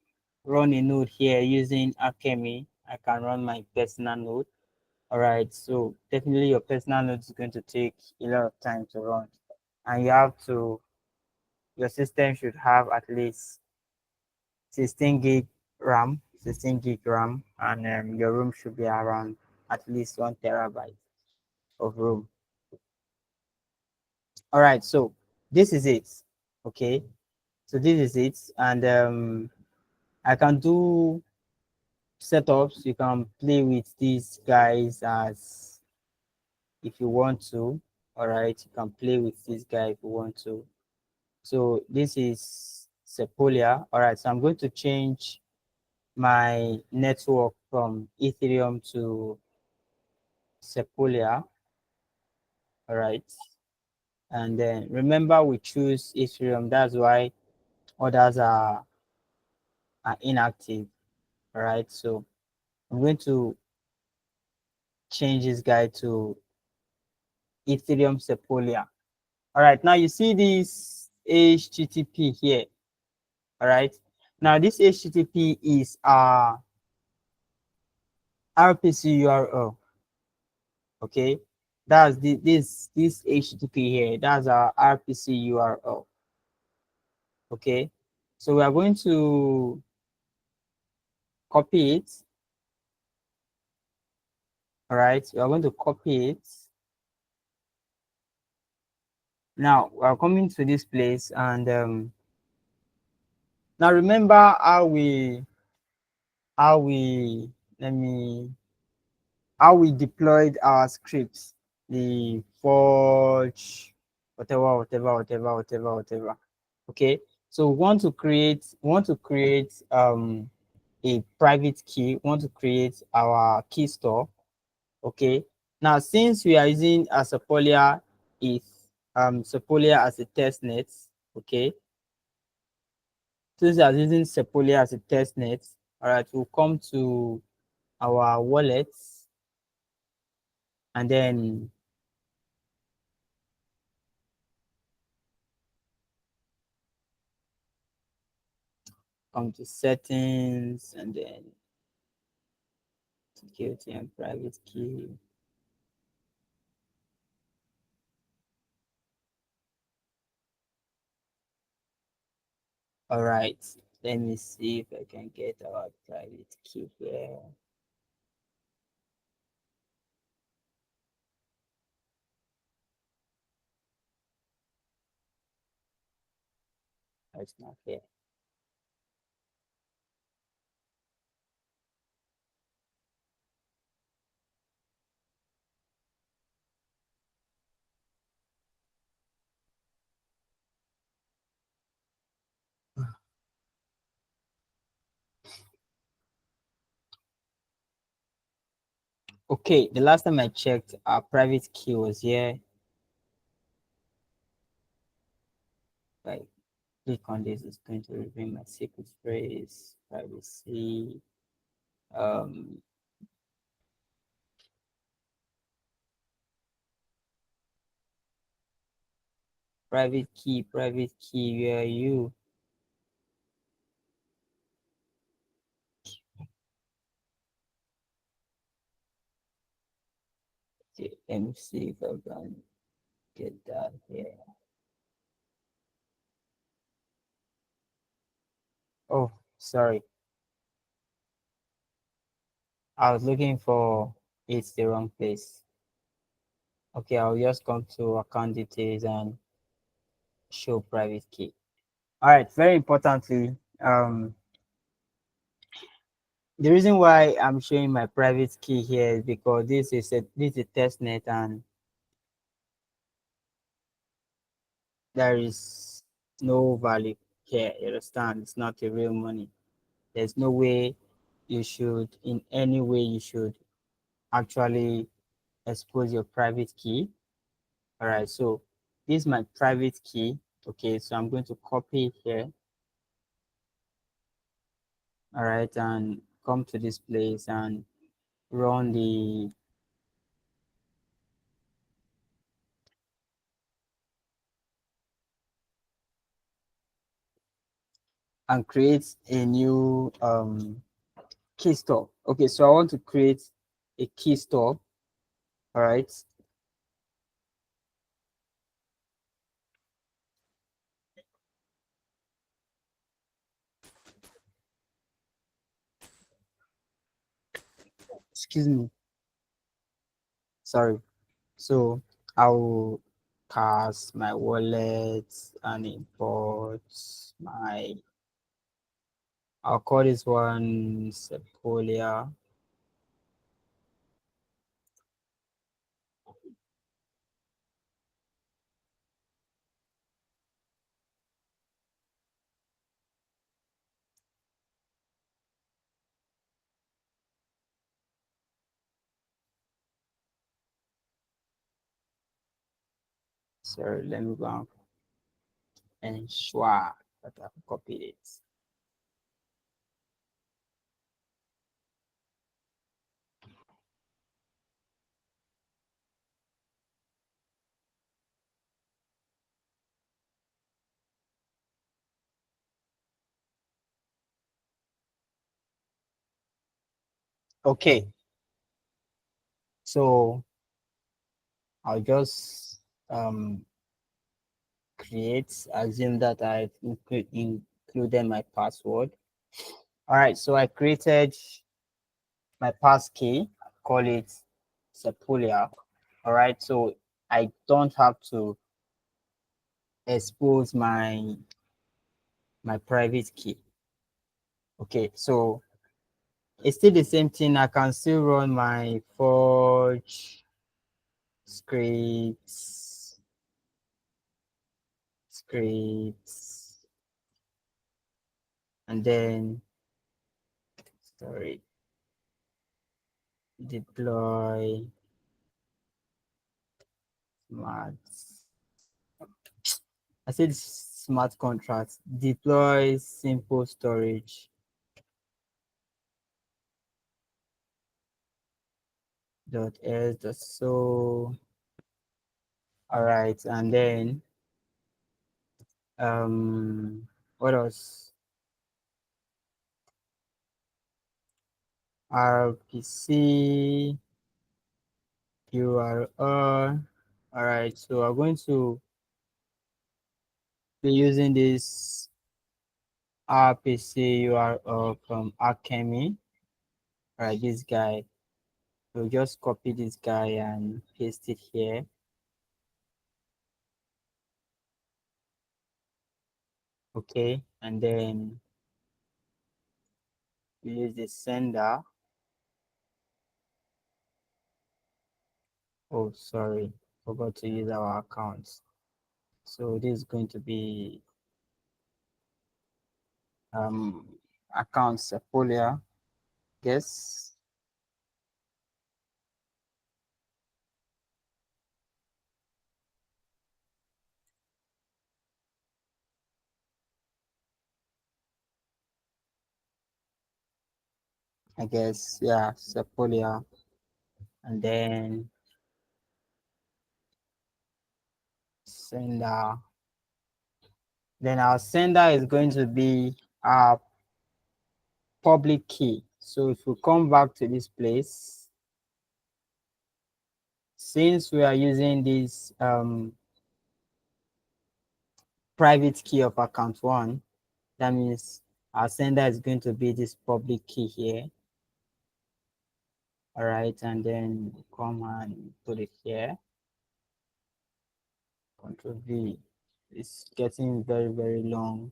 run a node here using Alchemy, I can run my personal node. All right, so definitely your personal node is going to take a lot of time to run, and your system should have at least 16 gig RAM, 16 gig RAM, and your room should be around at least 1 terabyte of room. All right, so this is it. Okay, so this is it, and I can do setups. You can play with these guys as if you want to. All right, you can play with this guy if you want to. So this is Sepolia. All right, so I'm going to change my network from Ethereum to Sepolia. All right, and then remember we choose Ethereum. That's why others are inactive. All right, so I'm going to change this guy to Ethereum Sepolia. All right, now you see this HTTP here. All right, now this HTTP is RPC URL. Okay, that's this HTTP here. That's our RPC URL. Okay, so we are going to copy it. All right, we are going to copy it. Now we are coming to this place, and now remember how we let me how we deployed our scripts, the forge, whatever. Okay, so we want to create a private key. We want to create our key store. Okay, now since we are using a Sepolia, is Sepolia as a test net. Okay, since we are using Sepolia as a test net, all right, we'll come to our wallets, and then come to settings, and then security and private key. All right, let me see if I can get our private key here. Oh, it's not here. Okay, the last time I checked, our private key was here. If I click on this, it's going to reveal my secret phrase, privacy. Um, private key, where are you? Okay, let me see if I can get that here. Oh, sorry. I was looking for it's the wrong place. Okay, I'll just come to account details and show private key. All right, very importantly, the reason why I'm showing my private key here is because this is a test net, and there is no value here. You understand? It's not a real money. There's no way you should, in any way, you should actually expose your private key. All right, so this is my private key. Okay, so I'm going to copy it here. All right, and come to this place and run the and create a new key store. Okay, so I want to create a key store. All right. Excuse me. Sorry. So I will cast my wallet and import my I'll call this one Sepolia. Sorry, let me go and ensure that I've copied it. Okay, so I'll just assume that I've included my password. All right, so I created my pass key, call it Sepolia. All right, so I don't have to expose my private key. Okay, so it's still the same thing. I can still run my forge scripts, and then sorry, deploy smart. I said smart contracts. Deploy simple storage dot s dot so. All right, and then what else? RPC URL. All right, so I'm going to be using this RPC URL from Alchemy. All right, this guy. So just copy this guy and paste it here. Okay, and then we use the sender. Oh, sorry, forgot to use our accounts. So this is going to be accounts Sepolia. Guess. I guess, yeah, Sepolia. And then sender. Then our sender is going to be our public key. So if we come back to this place, since we are using this private key of account one, that means our sender is going to be this public key here. All right, and then come and put it here. Control V. It's getting very, very long.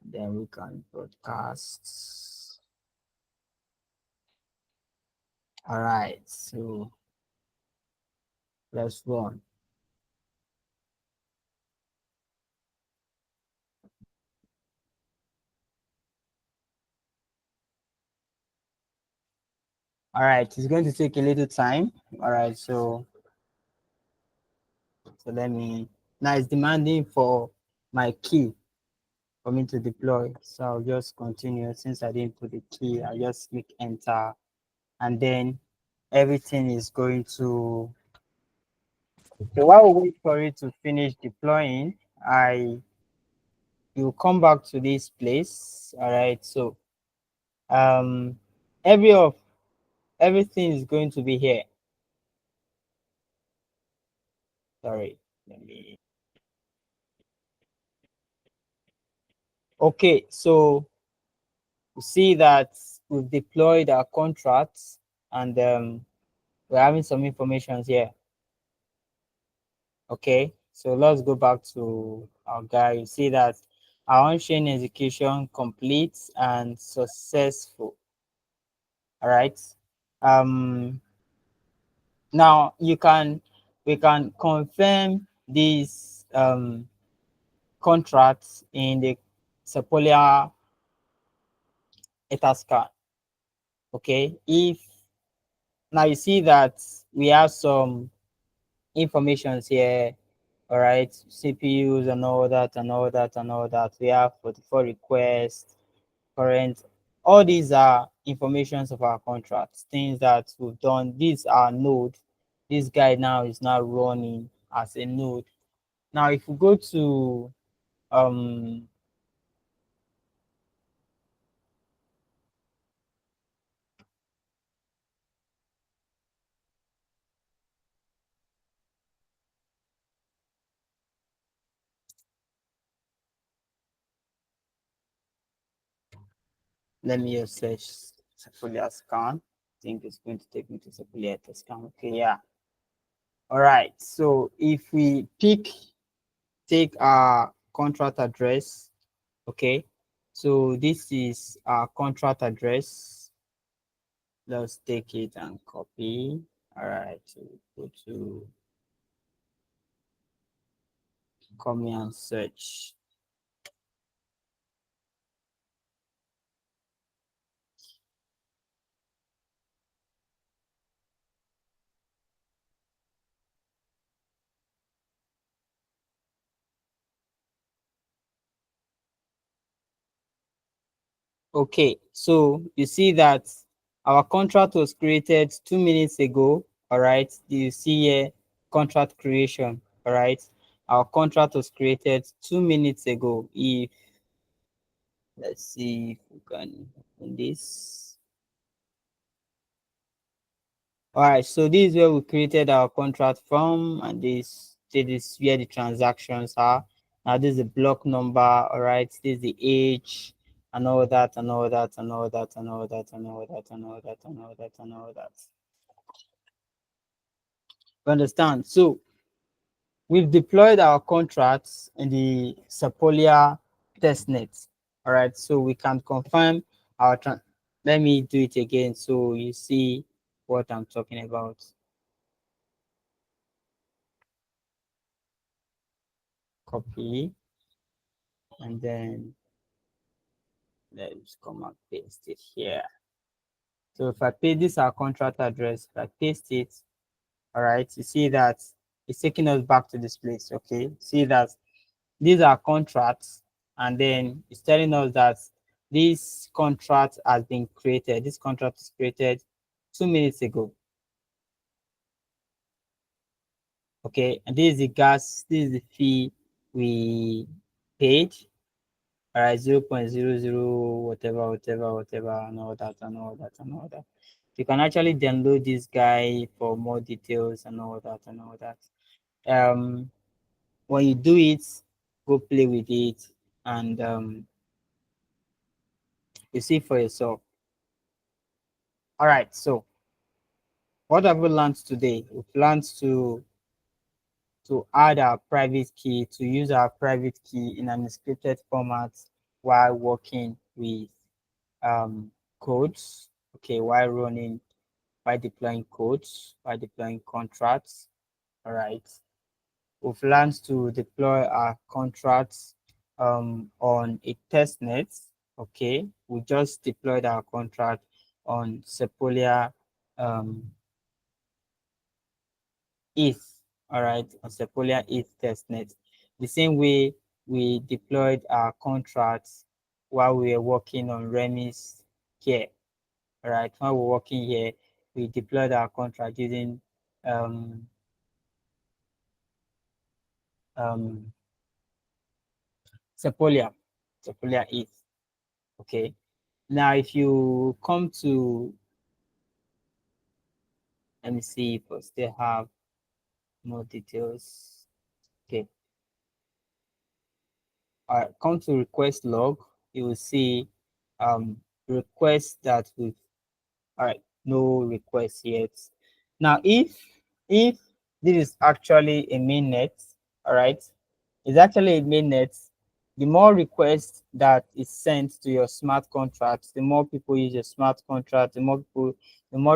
Then we can broadcast. All right, so let's run. All right, it's going to take a little time. All right, so let me, now it's demanding for my key for me to deploy. So I'll just continue. Since I didn't put the key, I'll just click enter, and then everything is going to, so while we wait for it to finish deploying, you come back to this place. All right, so um everything is going to be here. Sorry, let me, okay, so you see that we've deployed our contracts, and we're having some information here. Okay, so let's go back to our guy. You see that our on-chain execution complete and successful. All right. Um, Now we can confirm these contracts in the Sepolia Etascan. Okay, if now you see that we have some informations here, all right, CPUs and all that and all that and all that. We have 44 requests, current. All these are informations of our contracts, things that we've done. These are node. This guy now is now running as a node. Now, if we go to um, let me just search Sequoia scan. I think it's going to take me to Sequoia scan. Okay, yeah. All right. So if we take our contract address, okay. So this is our contract address. Let's take it and copy. All right. So go to come here and search. Okay, so you see that our contract was created 2 minutes ago. All right, you see here contract creation. All right, our contract was created 2 minutes ago. If let's see if we can open this. All right, so this is where we created our contract from, and this is where the transactions are. Now this is the block number. All right, this is the age, and all that, and all that, and all that, and all that, and all that, and all that, and all that, and all that. You understand? So we've deployed our contracts in the Sepolia testnet. All right, so we can confirm our. Let me do it again so you see what I'm talking about. Copy, and then let's come and paste it here. So if I paste this our contract address, if I paste it, all right, you see that it's taking us back to this place. Okay, see that these are contracts, and then it's telling us that this contract has been created. This contract is created 2 minutes ago. Okay, and this is the gas, this is the fee we paid. All right, 0.00, whatever, whatever, whatever, and all that, and all that, and all that. You can actually download this guy for more details and all that, and all that. When you do it, go play with it, and you see for yourself. All right, so what have we learned today? We've learned to add our private key, to use our private key in an encrypted format while working with codes, okay, while running, by deploying codes, by deploying contracts. All right, we've learned to deploy our contracts on a testnet. Okay, we just deployed our contract on Sepolia ETH. All right, on Sepolia ETH testnet. The same way we deployed our contracts while we were working on Remy's here. All right, while we're working here, we deployed our contract using um, um, Sepolia, Sepolia ETH. Okay. Now, if you come to, let me see if I still have more details. Okay. All right, come to request log, you will see requests that we've, all right, no requests yet. Now, if this is actually a mainnet, all right, it's actually a mainnet, the more requests that is sent to your smart contract, the more people use your smart contract, the more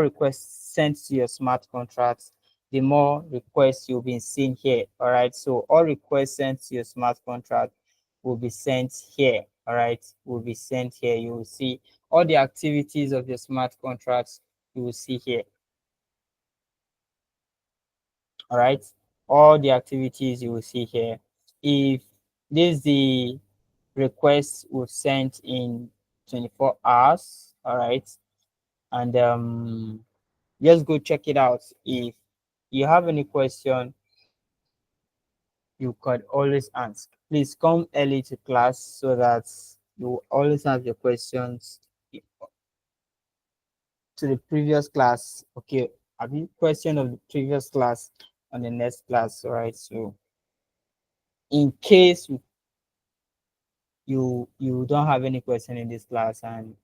requests sent to your smart contracts, the more requests you'll be seeing here. All right. So all requests sent to your smart contract will be sent here. All right. Will be sent here. You will see all the activities of your smart contracts. You will see here. All right. All the activities you will see here. If this is the request was sent in 24 hours, all right, and just go check it out. If you have any question, you could always ask. Please come early to class so that you always have your questions to the previous class. Okay, have you question of the previous class on the next class? All right, so in case you don't have any question in this class, and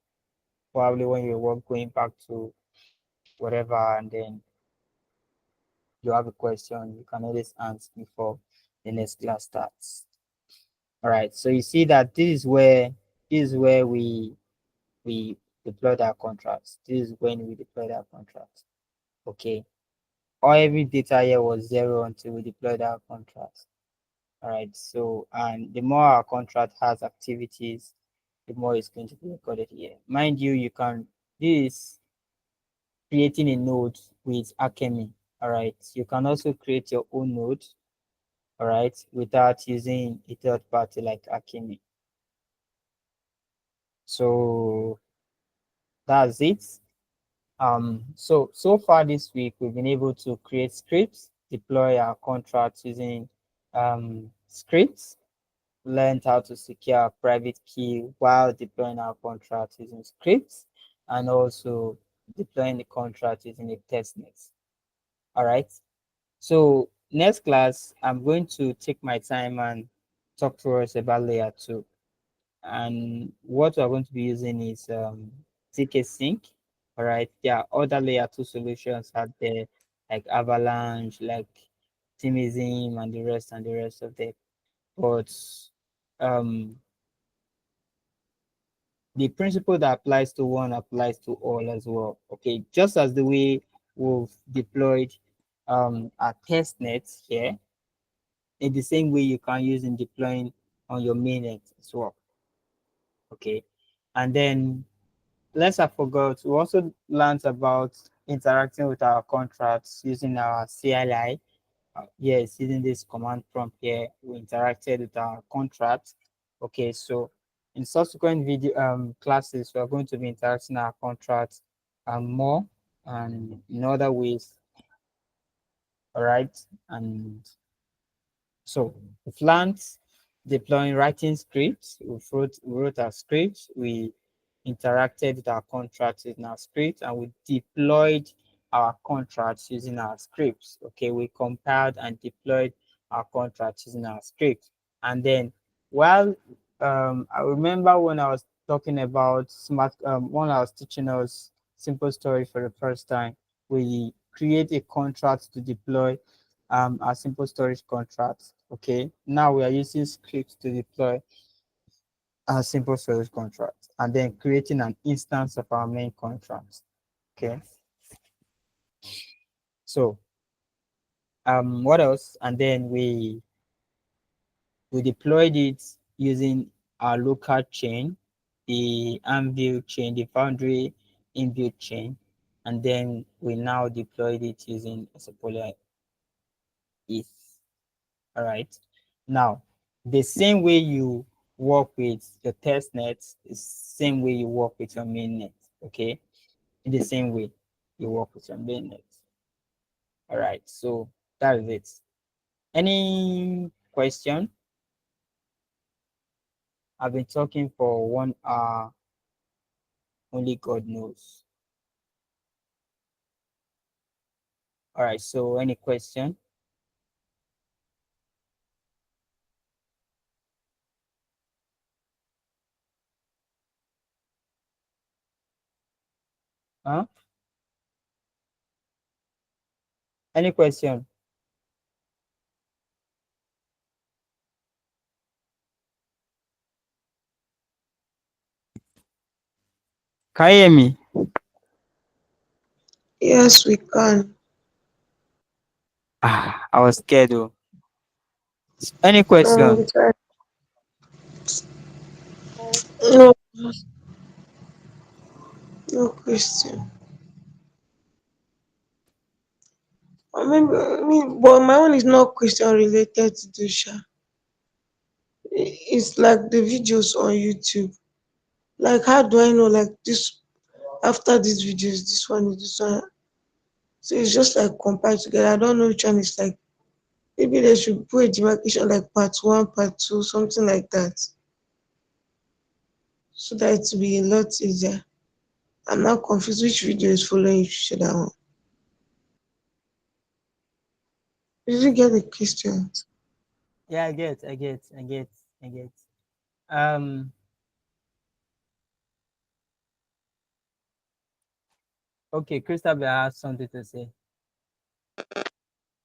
probably when you work going back to whatever, and then you have a question, you can always ask before the next class starts. All right, so you see that this is where we deployed our contracts. This is when we deployed our contracts. Okay, all every data here was 0 until we deployed our contracts. All right, so and the more our contract has activities, the more it's going to be recorded here. Mind you, you can this creating a node with Alchemy. All right, you can also create your own node, all right, without using a third party like Alchemy. So that's it. So far this week we've been able to create scripts, deploy our contracts using scripts, learned how to secure a private key while deploying our contract using scripts, and also deploying the contract using a testnet. All right. So next class, I'm going to take my time and talk to us about layer 2. And what we're going to be using is ZK Sync. All right. There are other layer 2 solutions out there like Avalanche, like Timism, and the rest of them. But um, the principle that applies to one applies to all as well. Okay, just as the way we've deployed our test nets here, in the same way you can use in deploying on your mainnet as well. Okay, and then let's I forgot, we also learned about interacting with our contracts using our CLI. Yes, using this command prompt here, we interacted with our contract. Okay, so in subsequent video classes, we are going to be interacting our contracts more and in other ways. All right, and so we've learned deploying writing scripts. We wrote our scripts. We interacted with our contracts using our scripts, and we deployed our contracts using our scripts. Okay, we compiled and deployed our contracts using our scripts. And then while I remember when I was talking about smart, when I was teaching us simple story for the first time, we create a contract to deploy our simple storage contracts. Okay, now we are using scripts to deploy our simple storage contract and then creating an instance of our main contract. Okay, so what else? And then we deployed it using our local chain, the Anvil chain, the Foundry inbuilt chain, and then we now deployed it using Sepolia ETH. All right. Now, the same way you work with your test nets is the same way you work with your mainnet. Okay. In the same way you work with your mainnet. All right. So that is it. Any question? I've been talking for 1 hour. Only God knows. All right. So any question? Huh? Any question? Can you hear me? Yes, we can. I was scared though. Any No, question? we try. No, no question. But my own is not question related to Dusha. It's like the videos on YouTube. Like, how do I know, like, this, after these videos, this one is this one? So it's just like compiled together. I don't know which one is like, maybe they should put a demarcation like part one, part two, something like that. So that it will be a lot easier. I'm not confused which video is following each other one. Did you get the question? Yeah, I get. Um, okay, Christabel has something to say.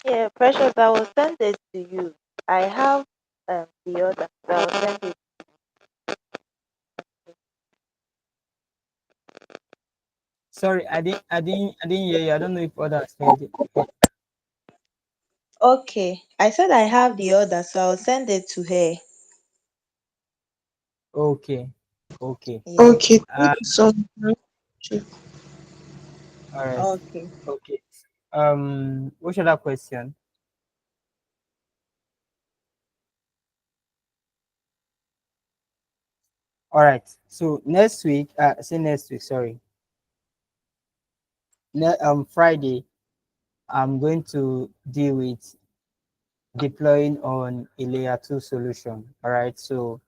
Yeah, Precious, I will send it to you. I have the other, so I'll send it. Sorry, I didn't hear you. I don't know if others heard it. Okay, I said I have the other, so I'll send it to her. Okay, okay. Yeah. Okay, thank Uh, you so much. all right. Okay. Okay. What's other question? All right. So next week, say next week. Sorry, Friday. I'm going to deal with deploying on a layer two solution. All right. So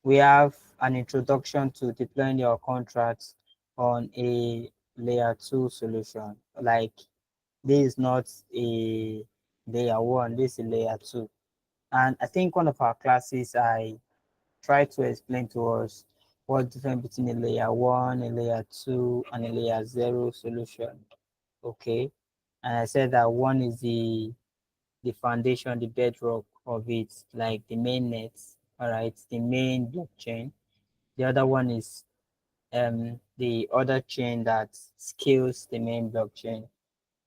we have an introduction to deploying your contracts on a layer two solution. Like this is not a layer one, this is layer two. And I think one of our classes, I tried to explain to us what difference between a layer one, a layer two, and a layer zero solution. Okay. And I said that one is the foundation, the bedrock of it, like the main net, all right, the main blockchain. The other one is the other chain that scales the main blockchain,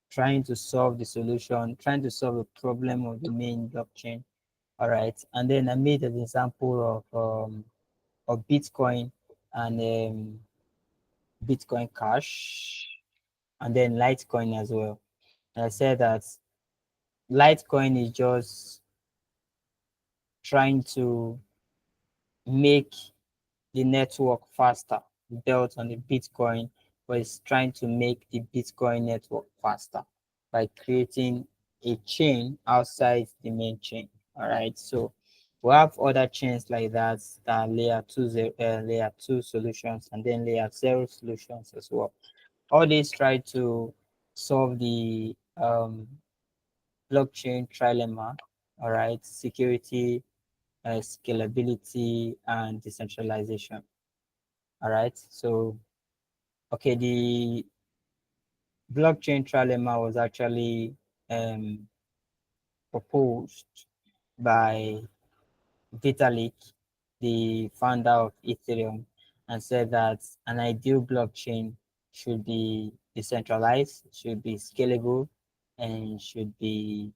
trying to solve the solution, trying to solve a problem of the main blockchain. All right. And then I made an example of Bitcoin and Bitcoin Cash and then Litecoin as well. And I said that Litecoin is just trying to make the network faster built on the Bitcoin, but it's trying to make the Bitcoin network faster by creating a chain outside the main chain. All right. So we have other chains like that, that layer two solutions, and then layer zero solutions as well. All these try to solve the blockchain trilemma. All right, security, scalability, and decentralization. All right. So, okay, the blockchain trilemma was actually um, proposed by Vitalik, the founder of Ethereum, and said that an ideal blockchain should be decentralized, should be scalable, and should be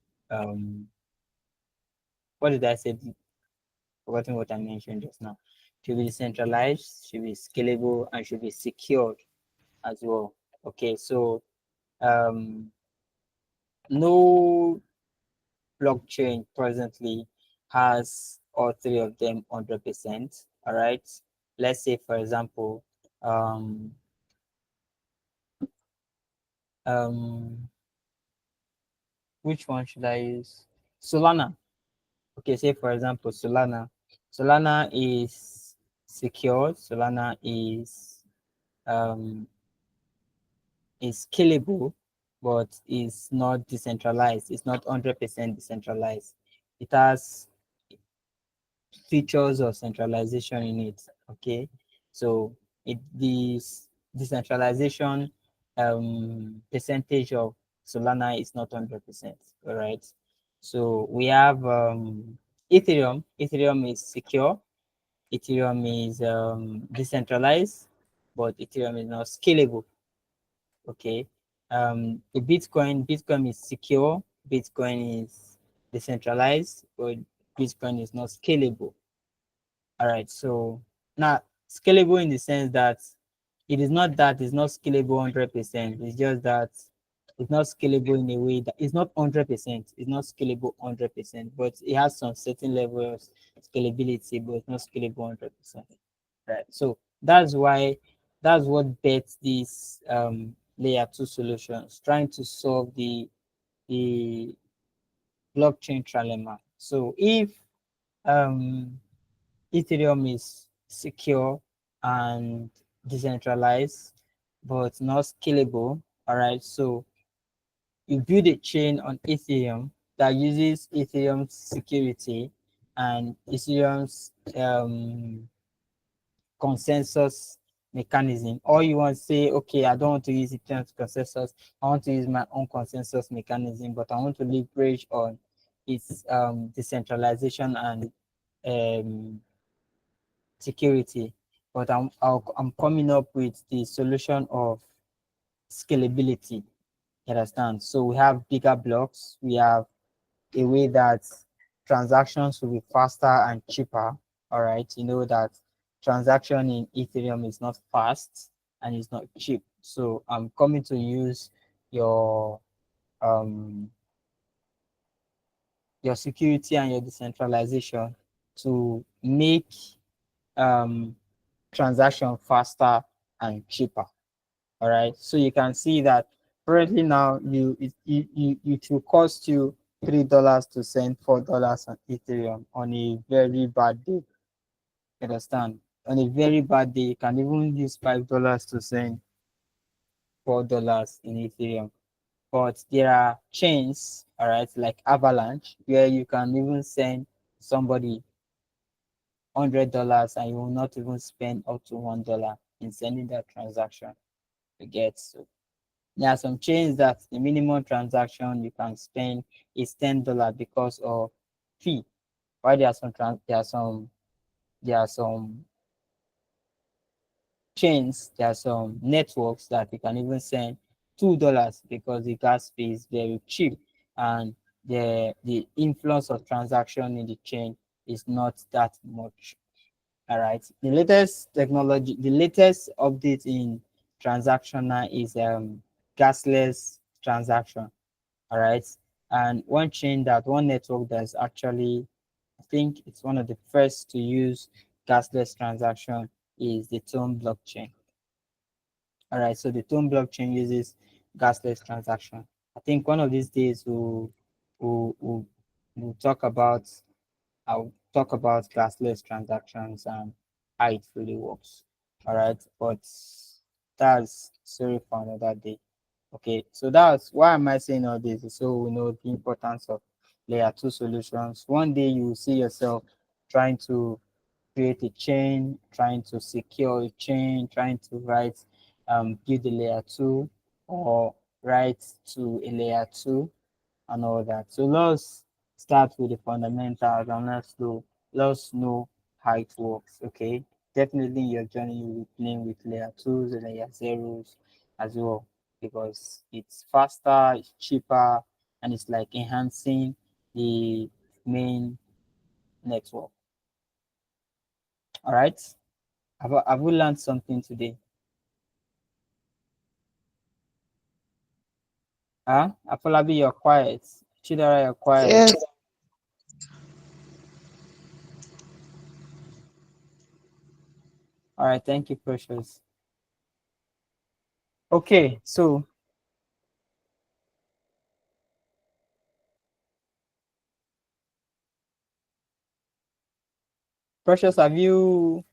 what did I say? Forgotten what I mentioned just now. Should be decentralized, should be scalable, and should be secured as well. Okay, so um, no blockchain presently has all three of them 100%. All right. Let's say, for example, um, um, which one should I use? Solana. Okay, say for example, Solana. Solana is secure. Solana um, is scalable, but is not decentralized. It's not 100% decentralized. It has features of centralization in it. Okay, so the decentralization percentage of Solana is not 100%. All right, so we have Ethereum. Ethereum is secure. Ethereum is decentralized. but Ethereum is not scalable. Okay. The Bitcoin is secure, Bitcoin is decentralized, but Bitcoin is not scalable. All right. So now scalable in the sense that it's not scalable 100%. It's just that it's not scalable in a way that it's not 100%. It's not scalable 100%, but it has some certain level of scalability, but it's not scalable 100%. Right. So that's what bets these layer two solutions, trying to solve the blockchain trilemma. So if um Ethereum is secure and decentralized, but not scalable. All right. So you build a chain on Ethereum that uses Ethereum's security and Ethereum's consensus mechanism. Or you want to say, okay, I don't want to use Ethereum's consensus. I want to use my own consensus mechanism, but I want to leverage on its decentralization and um, security, but I'm coming up with the solution of scalability. You understand? So we have bigger blocks. We have a way that transactions will be faster and cheaper. All right. You know that transaction in Ethereum is not fast and it's not cheap. So I'm coming to use your um your security and your decentralization to make um transaction faster and cheaper. All right. So you can see that currently now it will cost you $3 to send $4 on Ethereum on a very bad day. You understand? On a very bad day, you can even use $5 to send $4 in Ethereum. But there are chains, all right, like Avalanche, where you can even send somebody $100 and you will not even spend up to $1 in sending that transaction. You get. So there are some chains that the minimum transaction you can spend is $10 because of fee. While there are some chains, there are some networks that you can even send $2 because the gas fee is very cheap and the influence of transaction in the chain is not that much. All right. The latest update in transactional is gasless transaction. All right. And one network that's actually, I think it's one of the first to use gasless transaction is the Tone blockchain. All right. So the Tone blockchain uses gasless transaction. I think one of these days we'll talk about I'll talk about classless transactions and how it really works. All right, but that's sorry for another day. Okay, so that's why am I saying all this? So we know the importance of layer two solutions. One day you will see yourself trying to create a chain, trying to secure a chain, trying to write build a layer two or write to a layer two and all that. So let's start with the fundamentals and let's know how it works. Okay. Definitely in your journey you'll be playing with layer twos and layer zeros as well because it's faster, it's cheaper, and it's like enhancing the main network. All right. Have we learned something today? Huh? Afolabi, you're quiet. Chidera, you're quiet. Yes. All right. Thank you, Precious. Okay. So Precious, have you